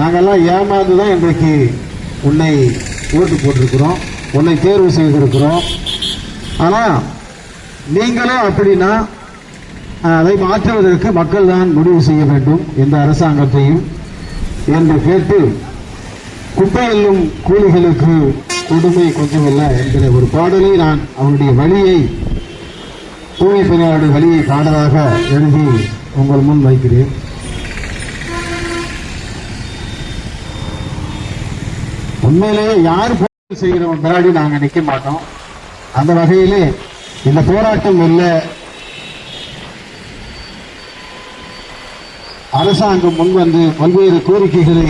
நாங்கெல்லாம் ஏமாந்து தான் இன்றைக்கு உன்னை ஓட்டு போட்டிருக்கிறோம், உன்னை தேர்வு செய்திருக்கிறோம். ஆனால் நீங்களும் அப்படின்னா அதை மாற்றுவதற்கு மக்கள் தான் முடிவு செய்ய வேண்டும் எந்த அரசாங்கத்தையும் என்று கேட்டு, குப்பையெல்லும் கூலிகளுக்கு கொடுமை கொஞ்சமில்லை என்கிற ஒரு பாடலை நான் அவருடைய வழியை, தூய்மை பணியாளருடைய வழியை பாடலாக எழுதி உங்கள் முன் வைக்கிறேன். உண்மையிலேயே யார் போராட்டம் செய்கிறவங்க பின்னாடி நாங்கள் நிற்க மாட்டோம். அந்த வகையிலே இந்த போராட்டம் இல்லை, அரசாங்கம் முன்வந்து பல்வேறு கோரிக்கைகளை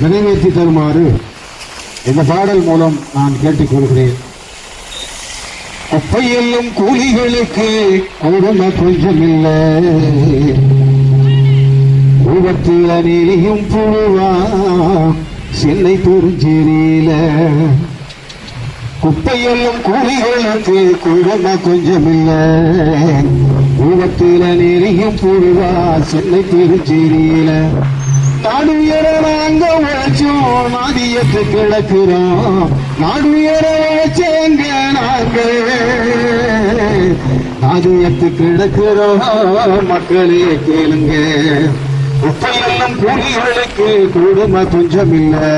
நிறைவேற்றி தருமாறு இந்த பாடல் மூலம் நான் கேட்டுக்கொள்கிறேன். குப்பையெல்லும் கூலிகளுக்கு கொடுமை கொஞ்சமில்லை, உபத்தில நீரியும் புழுவா சென்னை பெருஞ்சேரியில. குப்பையெல்லும் கூலிகளுக்கு கொடுமை கொஞ்சமில்லை, உபத்தில நீரியும் புழுவா சென்னை பெருஞ்சேரியில. நாடு உயர நாங்க உழைச்சோம், நாதியத்து கிடக்கிறோம், நாடு உயர உழைச்சேங்க நாங்க நாதியத்து கிடக்கிறோம். மக்களே கேளுங்க, குப்பையெல்லாம் கூலிகளுக்கு கொடுமை கொஞ்சமில்லை,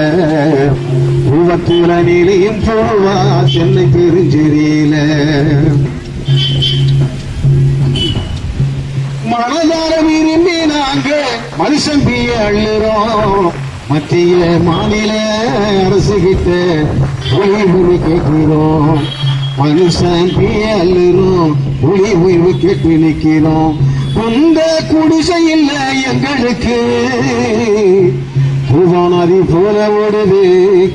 உருவத்தில நீலியும் போவா சென்னை பெருஞ்சேரியில. மனதார விரும்பி நாங்க மனுஷன் பிய அள்ளுறோம், மத்திய மாநில அரசு கிட்ட உயிர்வு கேட்கிறோம். மனுஷன் பிய அள்ளுறோம், ஒளி உயிர்வு கேட்டு நிற்கிறோம். இந்த குடிசை இல்ல எங்களுக்கு, நதி போல ஓடுது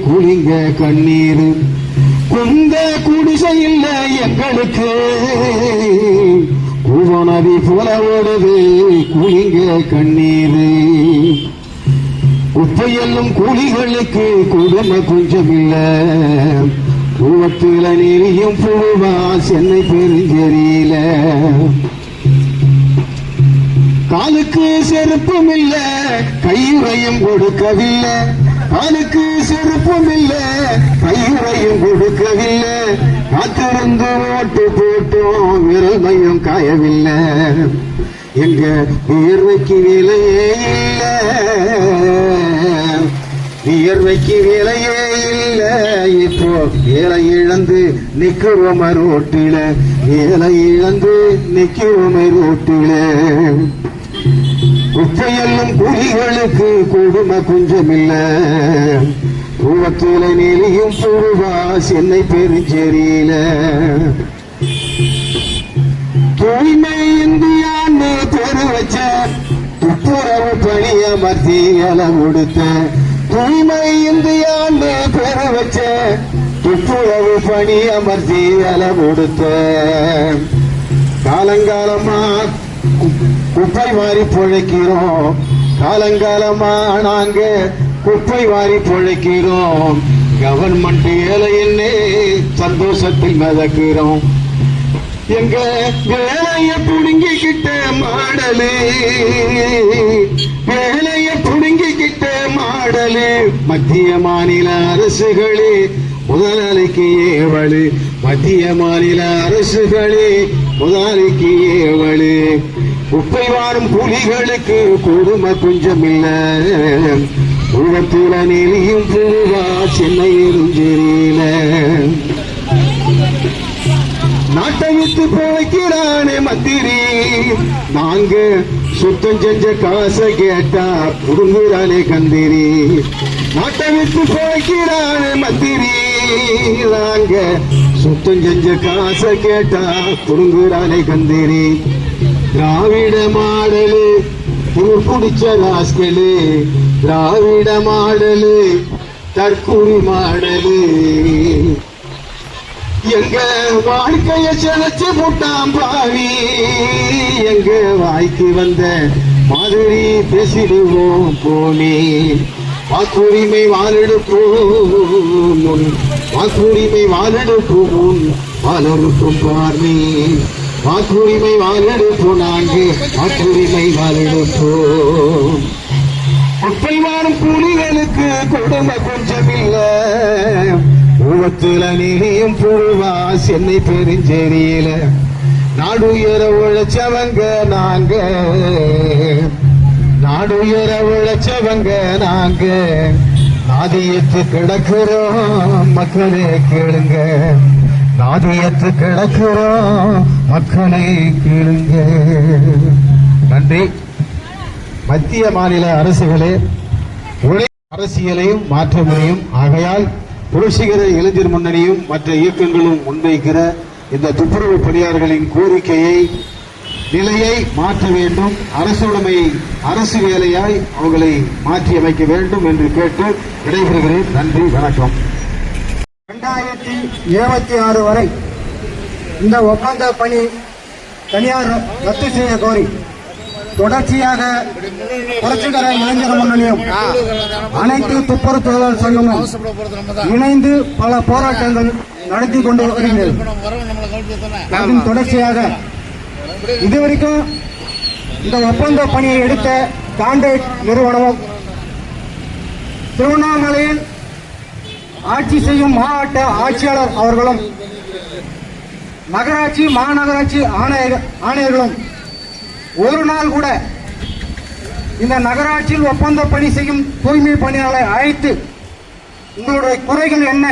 குளிங்க கண்ணீர். இந்த குடிசை இல்ல எங்களுக்கு, நதி போல ஓடுது குளிங்க கண்ணீர். குப்பையெல்லும் கூலிகளுக்கு கொடுமை கொஞ்சமில்லை, கூவத்தில நீரியும் புழுவா சென்னை பெருஞ்சேரியில. காலுக்கு செருப்பும் இல்ல, கையுறையும் கொடுக்கவில்லை, காலுக்கு செருப்பும் இல்ல, கையுறையும் கொடுக்கவில்லை. காத்திருந்து ஓட்டு போட்டோம், விரல் மையம் காயவில்லை. எங்க வியர்வைக்கு வேலையே இல்ல, வியர்வைக்கு வேலையே இல்ல. இப்போ வேலை இழந்து நிக்கிறோம் ரோட்டில, வேலை இழந்து நிக்கிறோம் ரோட்டில. குப்பையெல்லும் கூலிகளுக்கு கொடுமை கொஞ்சமில்லை, கூவத்தில நீலியும் புழுவா சென்னை பெருஞ்சேரியில. தூய்மை இந்தியான்னு பேரு வச்ச துப்புரவு பணிய மத்தி வேலை கொடுத்த. தூய்மை இந்தியான்னு பேரு வச்ச துப்புரவு பணிய மத்தி வேலை கொடுத்த. காலங்காலமா குப்பை வாரி பொழைக்கிறோம், காலங்காலமா நாங்க குப்பை வாரி பொழைக்கிறோம். கவர்மெண்ட் ஏழையின்னு சந்தோஷத்தில் மிதக்கிறோம். எங்க வேலைய புடுங்கிக்கிட்ட மாடலு, வேலைய புடுங்கிக்கிட்ட மாடலு. மத்திய மாநில அரசுகளே முதலாளிக்கு ஏவலு, மத்திய மாநில அரசுகளே முதலாளிக்கு ஏவலு. குப்பை வாரும் கூலிகளுக்கு கொடுமை கொஞ்சமில்லை, உலகத்தில நீலியும் புழுவா சென்னை பெருஞ்சேரியில. நாட்டை விட்டு போய்க்கிறானே மந்திரி, நாங்க சுத்தம் செஞ்ச காசை கேட்டா புடுங்குறானே கந்திரி. நாட்டை விட்டு போய்க்கிறானே மந்திரி, நாங்க சுத்தம் செஞ்ச காசை கேட்டா புடுங்குறானே கந்திரி. திராவிட மாடலு குடிச்ச ராஸ்கலு, திராவிட மாடலு தற்கூரி மாடலு. எங்க வாழ்க்கைய செலச்சு போட்டாம் பாவி, எங்க வாய்க்கு வந்த மாதிரி பேசிடுவோம் போனே. வாக்குரிமை வாழெடுப்போம், வாக்குரிமை வாழெடுப்போம், வாழெடுப்போம் பார்வை. வாக்குரிமை வாழெடுப்போம், நான்கு வாக்குரிமை வாழெடுப்போம். சேத்துல நீயும் புழுவா சென்னை பெருஞ்சேரியில நாடுயர உழைச்சவங்க நாங்க, நாடுயர உழைச்சவங்க நாங்க, நாதியத்து கிடக்கிறோம் மக்களே கேளுங்க, நாதியத்து கிடக்கிறோம் மக்களே கேளுங்க. நன்றி. மத்திய மாநில அரசுகளே அரசியலையும் மாற்ற முடியும். ஆகையால் புரட்சிகர இளைஞர் முன்னணியும் மற்ற இயக்கங்களும் முன்வைக்கிற இந்த துப்புரவு பணியாளர்களின் கோரிக்கையை நிலையை மாற்ற வேண்டும். அரசுடைமை அரசு வேலையாய் அவர்களை மாற்றி அமைக்க வேண்டும் என்று கேட்டு விடைபெறுகிறேன். நன்றி, வணக்கம். 2026 வரை இந்த ஒப்பந்த பணி தனியார் ரத்து செய்ய கோரி தொடர்ச்சியாக புரட்சிகர இளைஞர் முன்னணியும் அனைத்து துப்புரவு தொழிலாளர் சங்கமும் இணைந்து பல போராட்டங்கள் நடத்தி கொண்டு வருகிறது. அதன் தொடர்ச்சியாக இதுவரைக்கும் இந்த ஒப்பந்த பணியை எடுத்த கான்ட்ராக்ட் நிறுவனமும் திருவண்ணாமலையில் ஆட்சி செய்யும் மாவட்ட ஆட்சியாளர் அவர்களும் நகராட்சி மாநகராட்சி ஆணையர்களும் ஒரு நாள் கூட இந்த நகராட்சியில் ஒப்பந்த பணி செய்யும் தூய்மை பணியாளரை அழைத்து உங்களுடைய குறைகள் என்ன,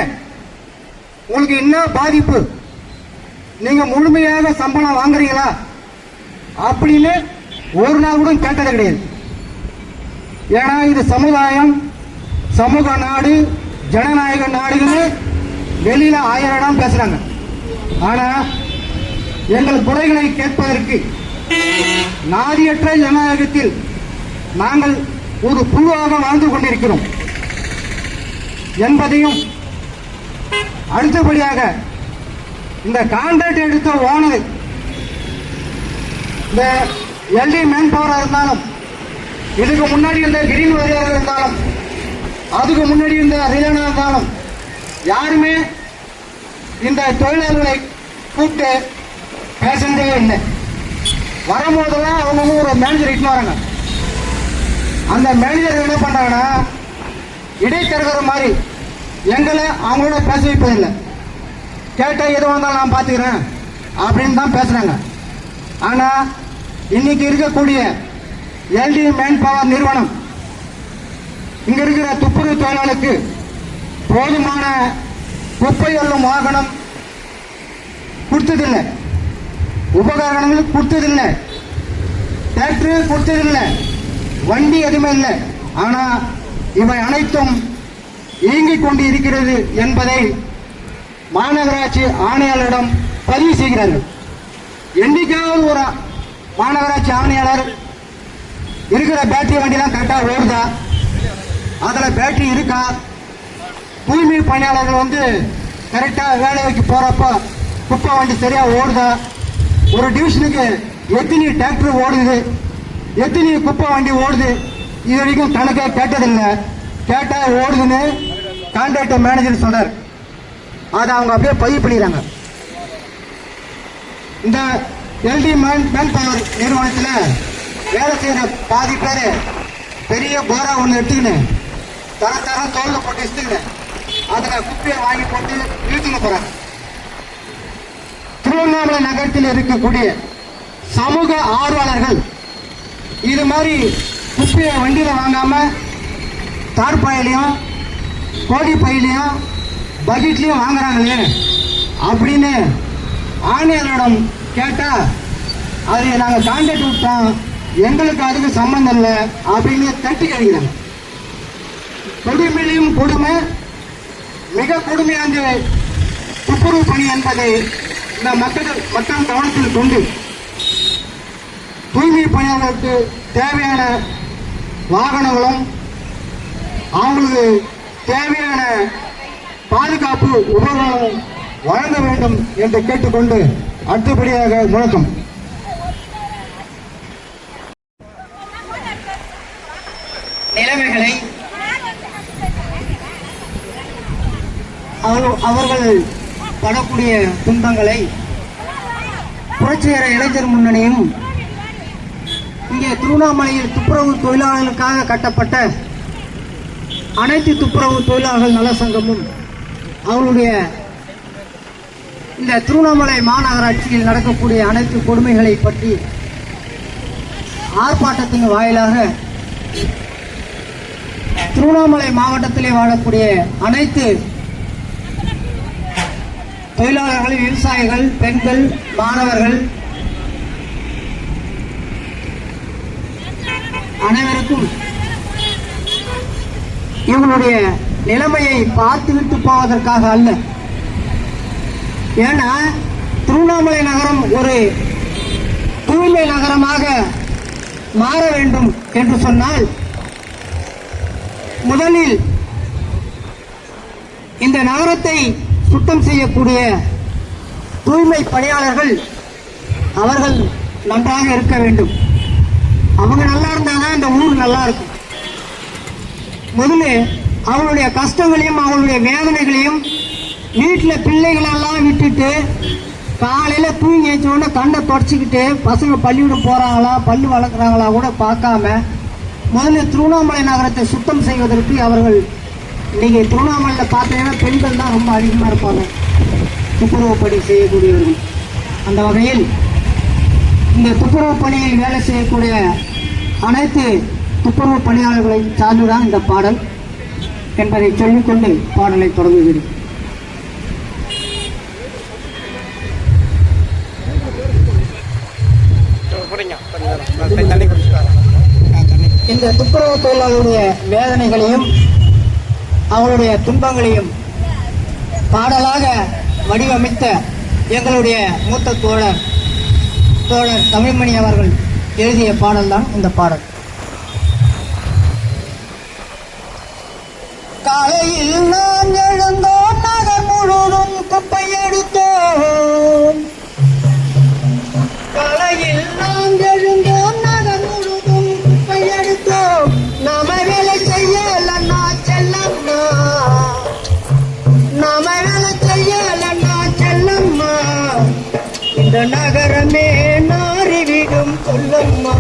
உங்களுக்கு என்ன பாதிப்பு, நீங்க முழுமையாக சம்பளம் வாங்குறீங்களா அப்படின்னு ஒரு நாள் கூட கேட்டது கிடையாது. ஏன்னா இது சமுதாயம், சமூக நாடு, ஜனநாயக நாடுன்னு வெளியில 1000 இடம் பேசுறாங்க. ஆனா எங்கள் குறைகளை கேட்பதற்கு நாதியற்ற ஜனநாயகத்தில் நாங்கள் ஒரு குழுவாக வாழ்ந்து கொண்டிருக்கிறோம் என்பதையும், அடுத்தபடியாக இந்த கான்ட்ராக்ட் எடுத்த ஓனர் இந்த எல்டி மேன் பவராக இருந்தாலும், இதுக்கு முன்னாடி இருந்த கிரீன் வாரியாக இருந்தாலும், அதுக்கு முன்னாடி இருந்த ரிலானா இருந்தாலும் யாருமே இந்த தொழிலாளர்களை கூப்பிட்டு பேசுறதே இல்லை. வரும்போதெல்லாம் அவங்க ஒரு மேனேஜர் இட்டு வராங்க. அந்த மேனேஜர் என்ன பண்றாங்கன்னா இடைத்தரகர் மாதிரி எங்களை அவங்களோட பேச வைப்பதில்லை. கேட்டா எது வந்தாலும் நான் பாத்துக்கிறேன் அப்படின்னு தான் பேசுறாங்க. ஆனா இன்னைக்கு இருக்கக்கூடிய எல்டி மேன் பவர் நிறுவனம் இங்க இருக்கிற துப்புரவு தொழிலாளருக்கு போதுமான குப்பை அள்ளும் வாகனம் கொடுத்ததில்லை, உபகரணங்கள் கொடுத்ததில்லை, டிராக்டர் கொடுத்ததில்லை, வண்டி எதுவுமே இல்லை. ஆனா இவை அனைத்தும் இயங்கிக் கொண்டு இருக்கிறது என்பதை மாநகராட்சி ஆணையாளரிடம் பதிவு செய்கிறார்கள். என்னைக்காவது ஒரு மாநகராட்சி ஆணையாளர் இருக்கிற பேட்டரி வண்டிலாம் கரெக்டா ஓடுதா, அதுல பேட்டரி இருக்கா, தூய்மை பணியாளர்கள் வந்து கரெக்டா வேலைக்கு போறப்ப குப்பை வண்டி சரியா ஓடுதா, ஒரு டிவிஷனுக்கு எத்தனை டிராக்டர் ஓடுது, எத்தனை குப்பை வண்டி ஓடுது, இது வரைக்கும் கணக்கே கேட்டதில்லை. கேட்டா ஓடுதுன்னு கான்ட்ராக்டர் மேனேஜர் சொல்றாரு. அதை அவங்க அப்படியே பதிவு பண்ணிடுறாங்க. இந்த எல்டி மேன் பவர் நிறுவனத்தில் வேலை செய்யற பாதி பேரு பெரிய போரா ஒன்று எடுத்துக்கின்னு தர தோல்ல போட்டு எடுத்துக்கின்னு அதுல குப்பையை வாங்கி போட்டு இழுத்துன்னு போறாங்க. திருவண்ணாமலை நகரத்தில் இருக்கக்கூடிய சமூக ஆர்வலர்கள் இது மாதிரி குப்பையை வண்டியில வாங்காம தார்பாயிலையும் கோடி பையிலையும் பக்கெட்லயும் வாங்குறாங்களே அப்படின்னு ஆணையரிடம் கேட்டா அது நாங்க கான்ட்ராக்ட் விட்டோம், எங்களுக்கு அதுக்கு சம்பந்தம் இல்லை அப்படின்னு தட்டி கழிக்கிறாங்க. கொடுமையிலும் கொடுமை, மிக கொடுமையான துப்புரவு பணி என்பதை இந்த மக்கள் கவனத்தில் கொண்டு தூய்மை பணியாளர்களுக்கு தேவையான வாகனங்களும் அவங்களுக்கு தேவையான பாதுகாப்பு உபகரணம் வழங்க வேண்டும் என்று கேட்டுக்கொண்டு அடுத்தபடியாக முழக்கம். நிலைமைகளை அவர்கள் படக்கூடிய துன்பங்களை புரட்சிகர இளைஞர் முன்னணியும் இங்கே திருவண்ணாமலையில் துப்புரவு தொழிலாளர்களுக்காக கட்டப்பட்ட அனைத்து துப்புரவு தொழிலாளர்கள் நல சங்கமும் அவங்களுடைய இந்த திருவண்ணாமலை மாநகராட்சியில் நடக்கக்கூடிய அனைத்து கொடுமைகளை பற்றி ஆர்ப்பாட்டத்தின் வாயிலாக திருவண்ணாமலை மாவட்டத்திலே வாழக்கூடிய அனைத்து தொழிலாளர்கள், விவசாயிகள், பெண்கள், மாணவர்கள் அனைவருக்கும் இவங்களுடைய நிலைமையை பார்த்துவிட்டு போவதற்காக அல்ல. ஏன்னா திருவண்ணாமலை நகரம் ஒரு தூய்மை நகரமாக மாற வேண்டும் என்று சொன்னால் முதலில் இந்த நகரத்தை சுத்தம் செய்யக்கூடிய தூய்மை பணியாளர்கள் அவர்கள் நன்றாக இருக்க வேண்டும். அவங்க நல்லா இருந்தாதான் இந்த ஊர் நல்லா இருக்கும். முதல்ல அவங்களுடைய கஷ்டங்களையும் அவங்களுடைய வேதனைகளையும் வீட்டில் பிள்ளைகளெல்லாம் விட்டுட்டு காலையில் தூங்கி வச்சோடனே கண்ணை தொடச்சிக்கிட்டு பசங்க பள்ளிக்கூடம் போகிறாங்களா, பள்ளி வளர்க்குறாங்களா கூட பார்க்காம முதல்ல திருவண்ணாமலை நகரத்தை சுத்தம் செய்வதற்கு அவர்கள் இன்னைக்கு திருவண்ணாமலையில் பார்த்தீங்கன்னா பெண்கள் தான் ரொம்ப அதிகமாக இருப்பாங்க, துப்புரவு பணி செய்யக்கூடியவர்கள். அந்த வகையில் இந்த துப்புரவு பணியில் வேலை செய்யக்கூடிய அனைத்து துப்புரவு பணியாளர்களை சார்ந்துதான் இந்த பாடல் என்பதை சொல்லிக்கொண்டு பாடலை தொடங்குகிறேன். இந்த துப்புரவு தொழிலாளர்களுடைய வேதனைகளையும் அவங்களுடைய துன்பங்களையும் பாடலாக வடிவமைத்த எங்களுடைய மூத்த தோழர் தமிழ்மணி அவர்கள் எழுதிய பாடல் தான் இந்த பாடல். காலையில் நாம் எழுந்தோம், நகர் முழுவதும் குப்பை எடுத்தோம். காலையில் நாம் எழுந்தோம், நகர் முழுவதும் குப்பை எடுத்தோம். நாம வேலை செய்யலன்னா செல்லம்மா, நாம வேலை செய்யலன்னா செல்லம்மா, இந்த நகரமே நாறிவிடும் சொல்லம்மா,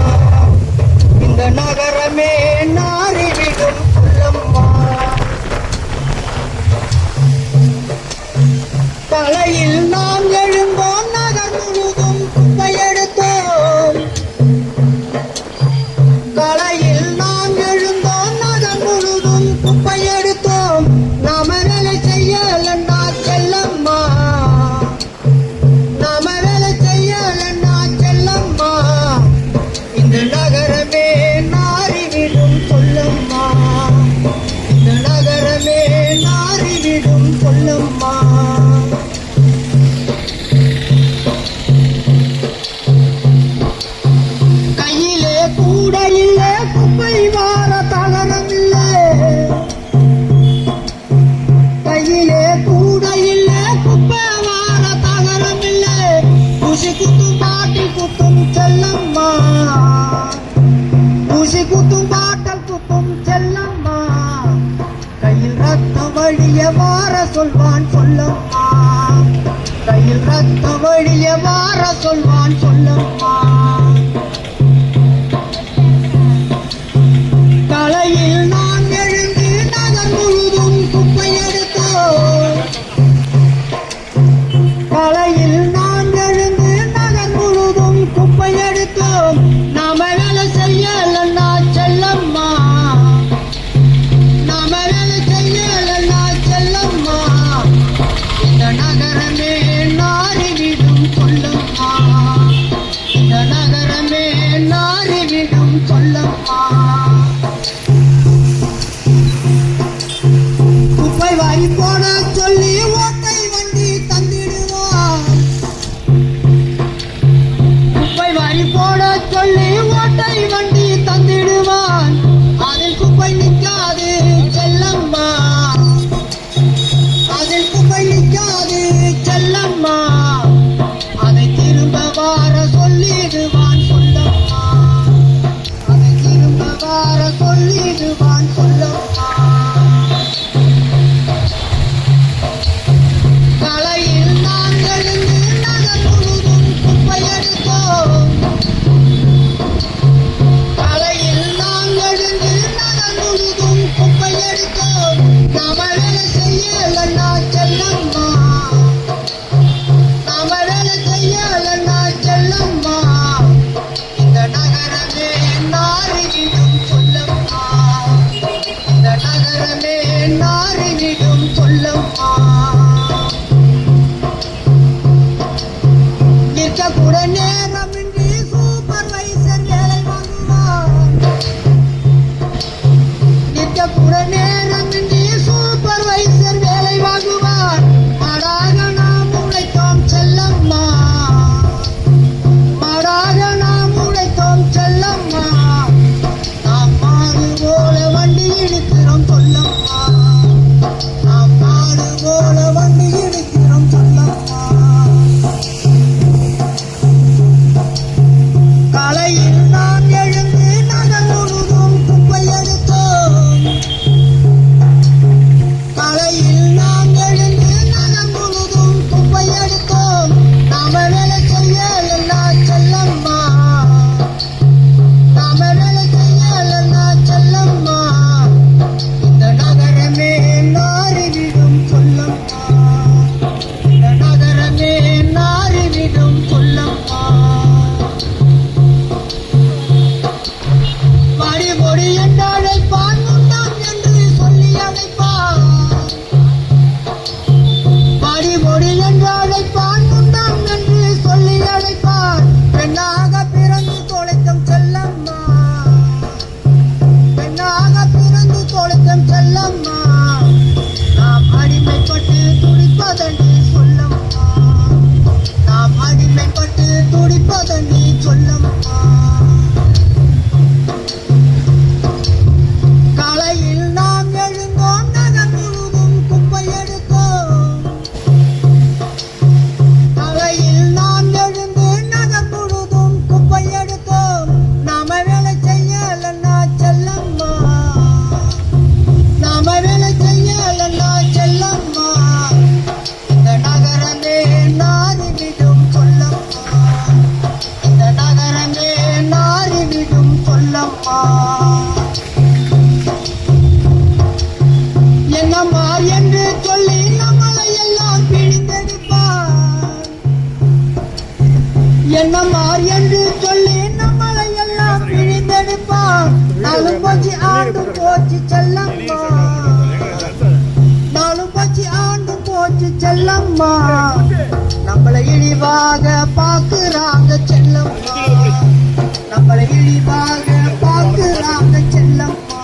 இந்த நகரமே நாறிவிடும் சொல்லம்மா. காலையில் நாம் எழுந்தோம், நகர் முழுதும் குப்பை எடுத்தோம். காலையில் நாம் எழுந்தோம், நகர் முழுதும் குப்பை எடுத்தோம். நாம வேலை செய்யலன்னா செல்லம்மா, நாம வேலை செய்யலன்னா செல்லம்மா, இந்த நகரமே நாறிவிடும் சொல்லம்மா, இந்த நகரமே நாறிவிடும் சொல்லம்மா. கையிலே கூட இல்ல குப்பை வார தகரம் இல்ல, கையிலே கூட இல்ல குப்பை வார தகரம் இல்ல, ஊசி குத்தும் பாட்டில் குத்தும் செல்லம்மா, ஊசி குத்தும் பாட்டல் குத்தும் செல்லம்மா, கையில் ரத்தம் வழிய வார சொல்வான் சொல்லம்மா, கையில் ரத்தம் வழிய வார சொல்வான் சொல்லம்மா. காலையில் நான் எழுந்து நகர் முழுதும் குப்பை எடுத்தோம். காலையில் நான் எழுந்து நகர் முழுதும் குப்பை எடுத்தோம். நாம வேலை செய்யலன்னா செல்லம்மா, நாம வேலை செய்யலன்னா செல்லம்மா, இந்த நகரமே நாறிவிடும் சொல்லம்மா, இந்த சொல்லம்மா நாம் அடிமைப்பட்டு துடிப்பதனி சொல்லம்மா நாம் அடிமைப்பட்டு துடிப்பதனி சொல்லம்மா காலையில் நாம் எழுந்தோம் நகர் முழுதும் குப்பை எடுத்தோம் காலையில் நாம் எழுந்து நகர் முழுதும் குப்பை எடுத்தோம் நாம வேலை செய்யலன்னா செல்லம்மா நாம வேலை செய்யலன்னா செல்லம்மா இந்த நகரமே நாறிவிடும் சொல்லம்மா இந்த நகரமே நாறிவிடும் சொல்லம்மா என்னம்மா என்று சொல்லி நம்மளை எல்லாம் பிழிந்தெடுப்பார் என்னம்மா என்று சொல்லி நம்மளை எல்லாம் பிழிந்தெடுப்பார் நாளும் போச்சு ஆண்டு போச்சு செல்லம்மா நாளும் போச்சு ஆண்டு போச்சு செல்லம்மா நம்மளை இழிவாக பார்க்குறாங்க செல்லம்மா நம்மளை இழிவாக பார்க்குறாங்க செல்லம்மா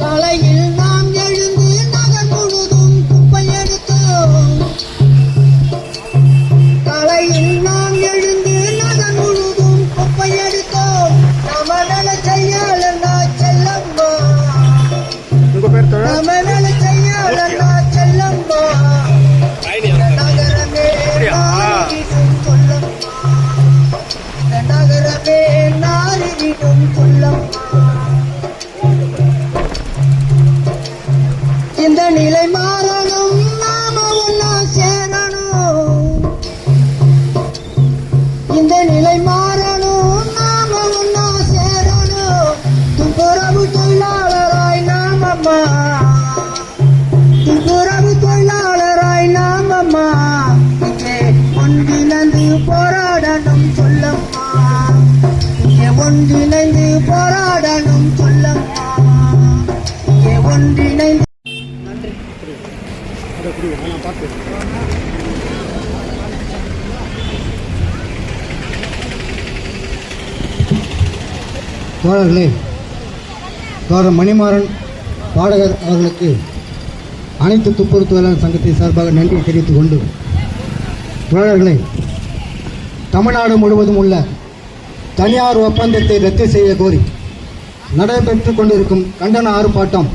காலையில் நாம் எழுந்து நகர் முழுதும் குப்பை எடுத்தோம் காலையில் நாம் எழுந்து நகர் முழுதும் குப்பை எடுத்தோம் நாம வேலை செய்யலன்னா செல்லம்மா நாம வேலை செய்யலன்னா செல்லம்மா இந்த நகரமே நாறிவிடும் சொல்லம்மா இந்த நகரமே நாறிவிடும் சொல்லம்மா இந்த நிலை மாறணும் நாம ஒன்னா சேரணும் இந்த நிலை மாறணும் நாம ஒன்னா சேரணும் துப்புரவு தொழிலாளராய் நாமம்மா துப்புரவு தொழிலாளராய் நாமம்மா இங்கே ஒன்றிணைந்து போராடணும் சொல்லம்மா இங்கே ஒன்றிணைந்து போராடணும் சொல்லம்மா இங்கே ஒன்றிணைந்து தோழர்களே, தோழர் மணிமாறன் பாடகர் அவர்களுக்கு அனைத்து துப்புரவு தொழிலாளர் சங்கத்தின் சார்பாக நன்றி தெரிவித்துக் கொண்டு, தோழர்களே, தமிழ்நாடு முழுவதும் உள்ள தனியார் ஒப்பந்தத்தை ரத்து செய்ய கோரி நடைபெற்றுக் கொண்டிருக்கும் கண்டன ஆர்ப்பாட்டம்.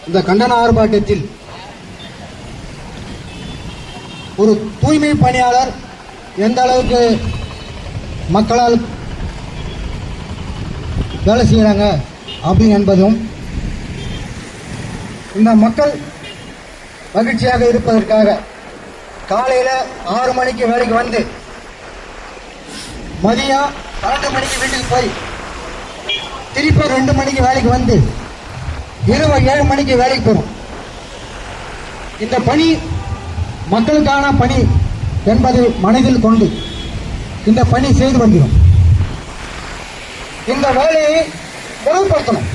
இந்த கண்டன ஆர்ப்பாட்டத்தில் ஒரு தூய்மை பணியாளர் எந்த அளவுக்கு மக்களால் வேலை செய்கிறாங்க அப்படி என்பதும், இந்த மக்கள் மகிழ்ச்சியாக இருப்பதற்காக காலையில் 6 மணிக்கு வேலைக்கு வந்து மதியம் 12 மணிக்கு வீட்டுக்கு போய் திருப்பி 2 மணிக்கு வேலைக்கு வந்து இரவு 7 மணிக்கு வேலைக்கு போகிறோம். இந்த பணி மக்களுக்கான பணி என்பதை மனதில் கொண்டு இந்த பணி செய்து வருகிறோம். இந்த வேலையை முறைப்படுத்தணும்.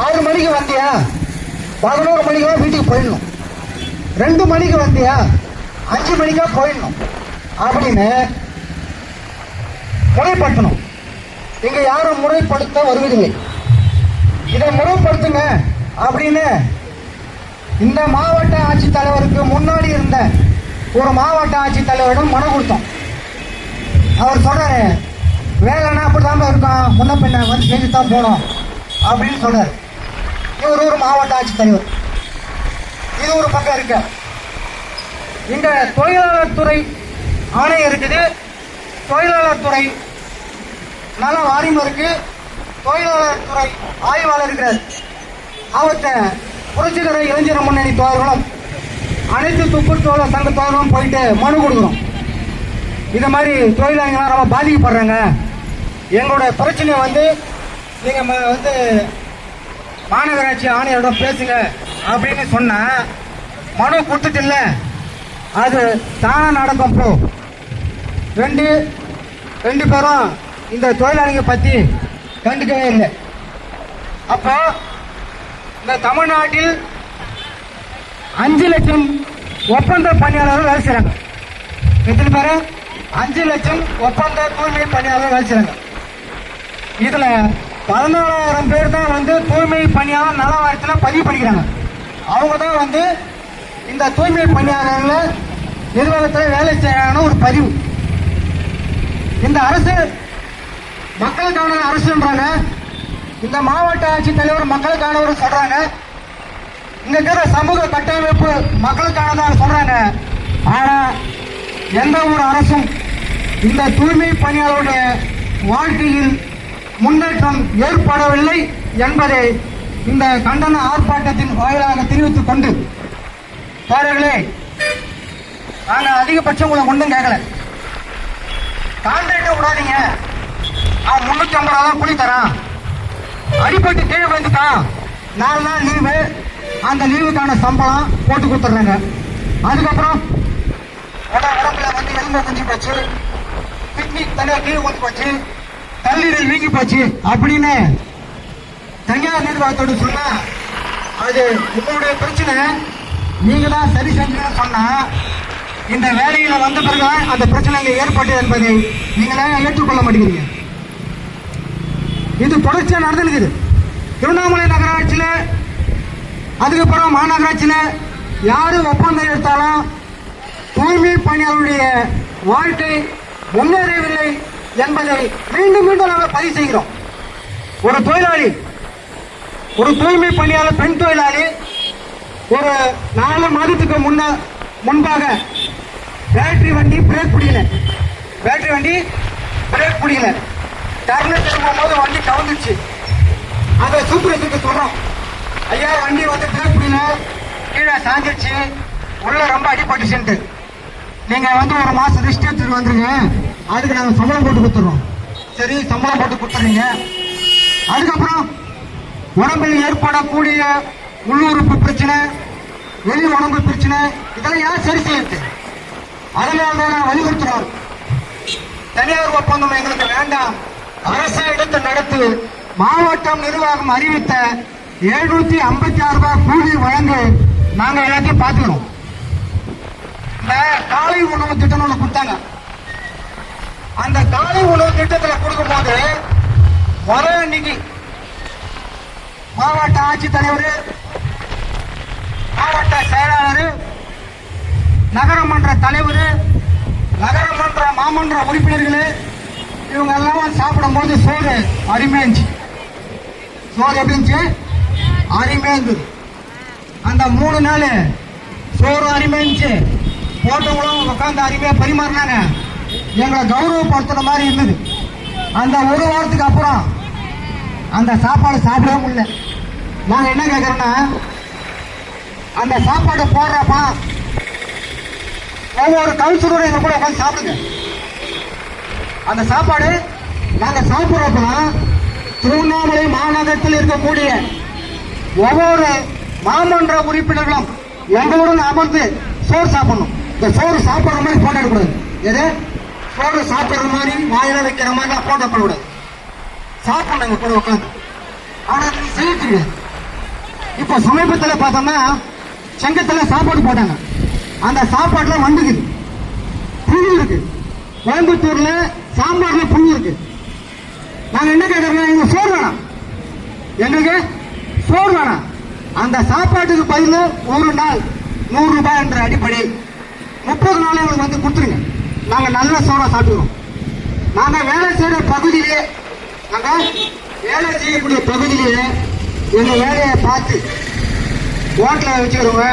6 மணிக்கு வந்தியா 11 மணிக்கா வீட்டுக்கு போயிடணும், 2 மணிக்கு வந்தியா 5 மணிக்கா போயிடணும் அப்படின்னு முறைப்படுத்தணும். இங்க யாரும் முறைப்படுத்த வருவதில்லை. இதை முறைப்படுத்துங்க அப்படின்னு இந்த மாவட்ட ஆட்சித்தலைவருக்கு முன்னாடி இருந்த ஒரு மாவட்ட ஆட்சித்தலைவரிடம் மனு கொடுத்தோம். அவர் சொல்றாரு, வேலைன்னா அப்படிதான் இருக்கும், முன்ன பின்ன வந்து செஞ்சு தான் போனோம் அப்படின்னு சொல்றாரு. இவர் ஒரு மாவட்ட ஆட்சித்தலைவர். இது ஒரு பக்கம் இருக்கு. இங்க தொழிலாளர் துறை ஆணையம் இருக்குது, தொழிலாளர் துறை நல வாரியம் இருக்கு, தொழிலாளர் துறை ஆய்வாளர் இருக்கிறார். அவர்கிட்ட புரட்சிகர இளைஞர் முன்னணி தோழர்களும் அனைத்து துப்புரவு சங்க தோழர்களும் போயிட்டு மனு கொடுக்குறோம். இது மாதிரி தொழிலாளர்களாம் ரொம்ப பாதிக்கப்படுறாங்க, எங்களுடைய பிரச்சனையை வந்து நீங்க வந்து மாநகராட்சி ஆணையரிடம் பேசுங்க அப்படின்னு சொன்ன மனு கொடுத்துட்டு இல்லை, அது தானா நடக்கும். ப்ரோ ரெண்டு பேரும் இந்த தொழிலாளிகளை பற்றி கண்டுக்கவே இல்லை. அப்போ இந்த தமிழ்நாட்டில் 5 லட்சம் ஒப்பந்த பணியாளர்கள் வேலை செய்றாங்க. எத்தனை பேர்? 5 லட்சம் ஒப்பந்த தூய்மை பணியாளர்கள் வேலை செய்றாங்க. இதுல 14,000 பேர் தான் வந்து தூய்மை பணியாளர் நல வாரியத்தில் பதிவு பண்ணிக்கிறாங்க. அவங்க தான் வந்து இந்த தூய்மை பணியாளர்கள் நிர்வாகத்தில் வேலை செய்யறாங்கன்னு ஒரு பதிவு. இந்த அரசு மக்களுக்கான அரசுன்றாங்க. இந்த மாவட்ட ஆட்சித்தலைவர் மக்களுக்கானவர் சொல்றாங்க. இங்க இருக்கிற சமூக கட்டமைப்பு மக்களுக்கானதாக சொல்றாங்க. ஆனா எந்த ஒரு அரசும் இந்த தூய்மை பணியாளருடைய வாழ்க்கையில் முன்னேற்றம் ஏற்படவில்லை என்பதை இந்த கண்டன ஆர்ப்பாட்டத்தின் வாயிலாக தெரிவித்துக் கொண்டு, தோழர்களே, நாங்க அதிகபட்சம் உங்களை ஒன்றும் கேட்கல. கான்ட்ராக்டை விடாதீங்க. அவன் 350 ரூபா கூலி தரான், அடிப்பட்டு கீழே வந்துட்டான், 4 நாள் லீவு, அந்த லீவுக்கான சம்பளம் போட்டு கொடுத்துட்றாங்க. அதுக்கப்புறம் உடம்புல வந்து எலும்பு குஞ்சு போச்சு, கிட்னி தனியாக கீழே வந்து போச்சு, கல்லீரல் வீங்கி போச்சு அப்படின்னு தனியார் நிர்வாகத்தோடு சொன்னா அது உங்களுடைய பிரச்சனை, நீங்க தான் சரி செஞ்சீங்கன்னு சொன்னா இந்த வேலையில வந்த பிறகு அந்த பிரச்சனைகள் ஏற்பட்டது என்பதை நீங்களே ஏற்றுக்கொள்ள மாட்டேங்கிறீங்க. இது தொடர்ச்சியா நடந்துருக்குது. திருவண்ணாமலை நகராட்சியில, அதுக்கப்புறம் மாநகராட்சியில யாரு ஒப்பந்தம் எடுத்தாலும் தூய்மை பணியாளருடைய வாழ்க்கை முன்னேறவில்லை என்பதை மீண்டும் மீண்டும் நாங்கள் பதிவு செய்கிறோம். ஒரு தொழிலாளி, ஒரு தூய்மை பணியாளர் பெண் தொழிலாளி ஒரு 4 மாதத்துக்கு முன்பாக பேட்டரி வண்டி பிரேக் பிடிக்கல, டர்னர் திரும்பும் போது வண்டி கவுந்துச்சு. அதை சூப்பர்வைசருக்கு சொல்றோம், ஐயா வண்டி வந்து பிரேக் பிடிக்கல, கீழே சாஞ்சிடுச்சு, உள்ள ரொம்ப அடிபட்டுச்சுன்ட்டு, நீங்க வந்து ஒரு மாசம் ரெஸ்ட் எடுத்துட்டு வந்துருங்க, அதுக்கு நாங்க சம்பளம் போட்டு கொடுத்துறோம். சரி, சம்பளம் போட்டு கொடுத்துறீங்க. அதுக்கப்புறம் உடம்பில் ஏற்படக்கூடிய உள்ளுறுப்பு பிரச்சனை, வெளி உடம்பு பிரச்சனை, இதெல்லாம் யார் சரி செய்யுது? அதனால தான் நான் வலியுறுத்துறோம், தனியார் ஒப்பந்தம் எங்களுக்கு வேண்டாம், அரசு எடுத்து நடத்து. மாவட்டம் நிர்வாகம் அறிவித்த 756 ரூபாய் கூலி வழங்கு, நாங்க எல்லாத்தையும் பார்த்துக்கிறோம். இந்த காலை உணவு திட்டம் ஒன்று கொடுத்தாங்க. அந்த காலை உணவு திட்டத்தில் கொடுக்கும் போது முதல் அன்னைக்கு மாவட்ட ஆட்சித்தலைவர், மாவட்ட செயலாளர், நகரமன்ற தலைவர், நகரமன்ற மாமன்ற உறுப்பினர்கள் இவங்க எல்லாம் சாப்பிடும் போது சோறு அருமையா இருந்துச்சு. சோறு எப்படி இருந்துச்சு? அருமையா இருந்தது. அந்த 3 நாள் சோறு அருமையா இருந்துச்சு. போட்டவங்களும் உட்காந்து அருமையா பரிமாறினாங்க. எங்களை கௌரவப்படுத்துற மாதிரி இருந்தது. அந்த ஒரு வாரத்துக்கு அப்புறம் அந்த சாப்பாடு சாப்பிடவே முடியல. நாங்க என்ன கேட்கறோம்னா, அந்த சாப்பாடு போடுறப்ப ஒவ்வொரு கவுன்சிலரும் எங்க கூட உட்காந்து சாப்பிடுங்க. அந்த சாப்பாடு நாங்க சாப்பிடுறப்பதான் திருவண்ணாமலை மாநகரத்தில் இருக்கக்கூடிய ஒவ்வொரு மாமன்ற உறுப்பினர்களும் எங்களுடன் அமர்ந்து சோறு சாப்பிடணும். இந்த சோறு சாப்பிடுற மாதிரி போட்டோ எடுக்கக்கூடாது. எது சோறு சாப்பிடுற மாதிரி வாயில வைக்கிற மாதிரி போட்டோ எடுக்கக்கூடாது. சாப்பிடணும் எங்க கூட உட்காந்து. ஆனா நீ செய்ய தெரியாது. இப்ப சமீபத்தில் பார்த்தோம்னா செங்கத்துல சாப்பாடு போட்டாங்க. அந்த சாப்பாடுல வந்துக்குது, புழு இருக்கு. கோயம்புத்தூர்ல சாம்பார்ல புழு இருக்கு. நாங்க என்ன கேட்கறோம், எங்களுக்கு சோறு வேணாம், எங்களுக்கு சோறு வேணாம். அந்த சாப்பாட்டுக்கு பதில் ஒரு நாள் 100 ரூபாய் என்ற அடிப்படை 30 நாள் எங்களுக்கு வந்து கொடுத்துருங்க. நாங்க நல்ல சோறா சாப்பிடுவோம். நாங்க வேலை செய்யற பகுதியிலே, நாங்க வேலை செய்யக்கூடிய பகுதியிலே எங்க வேலையை பார்த்து ஹோட்டல வச்சுக்கிறவங்க,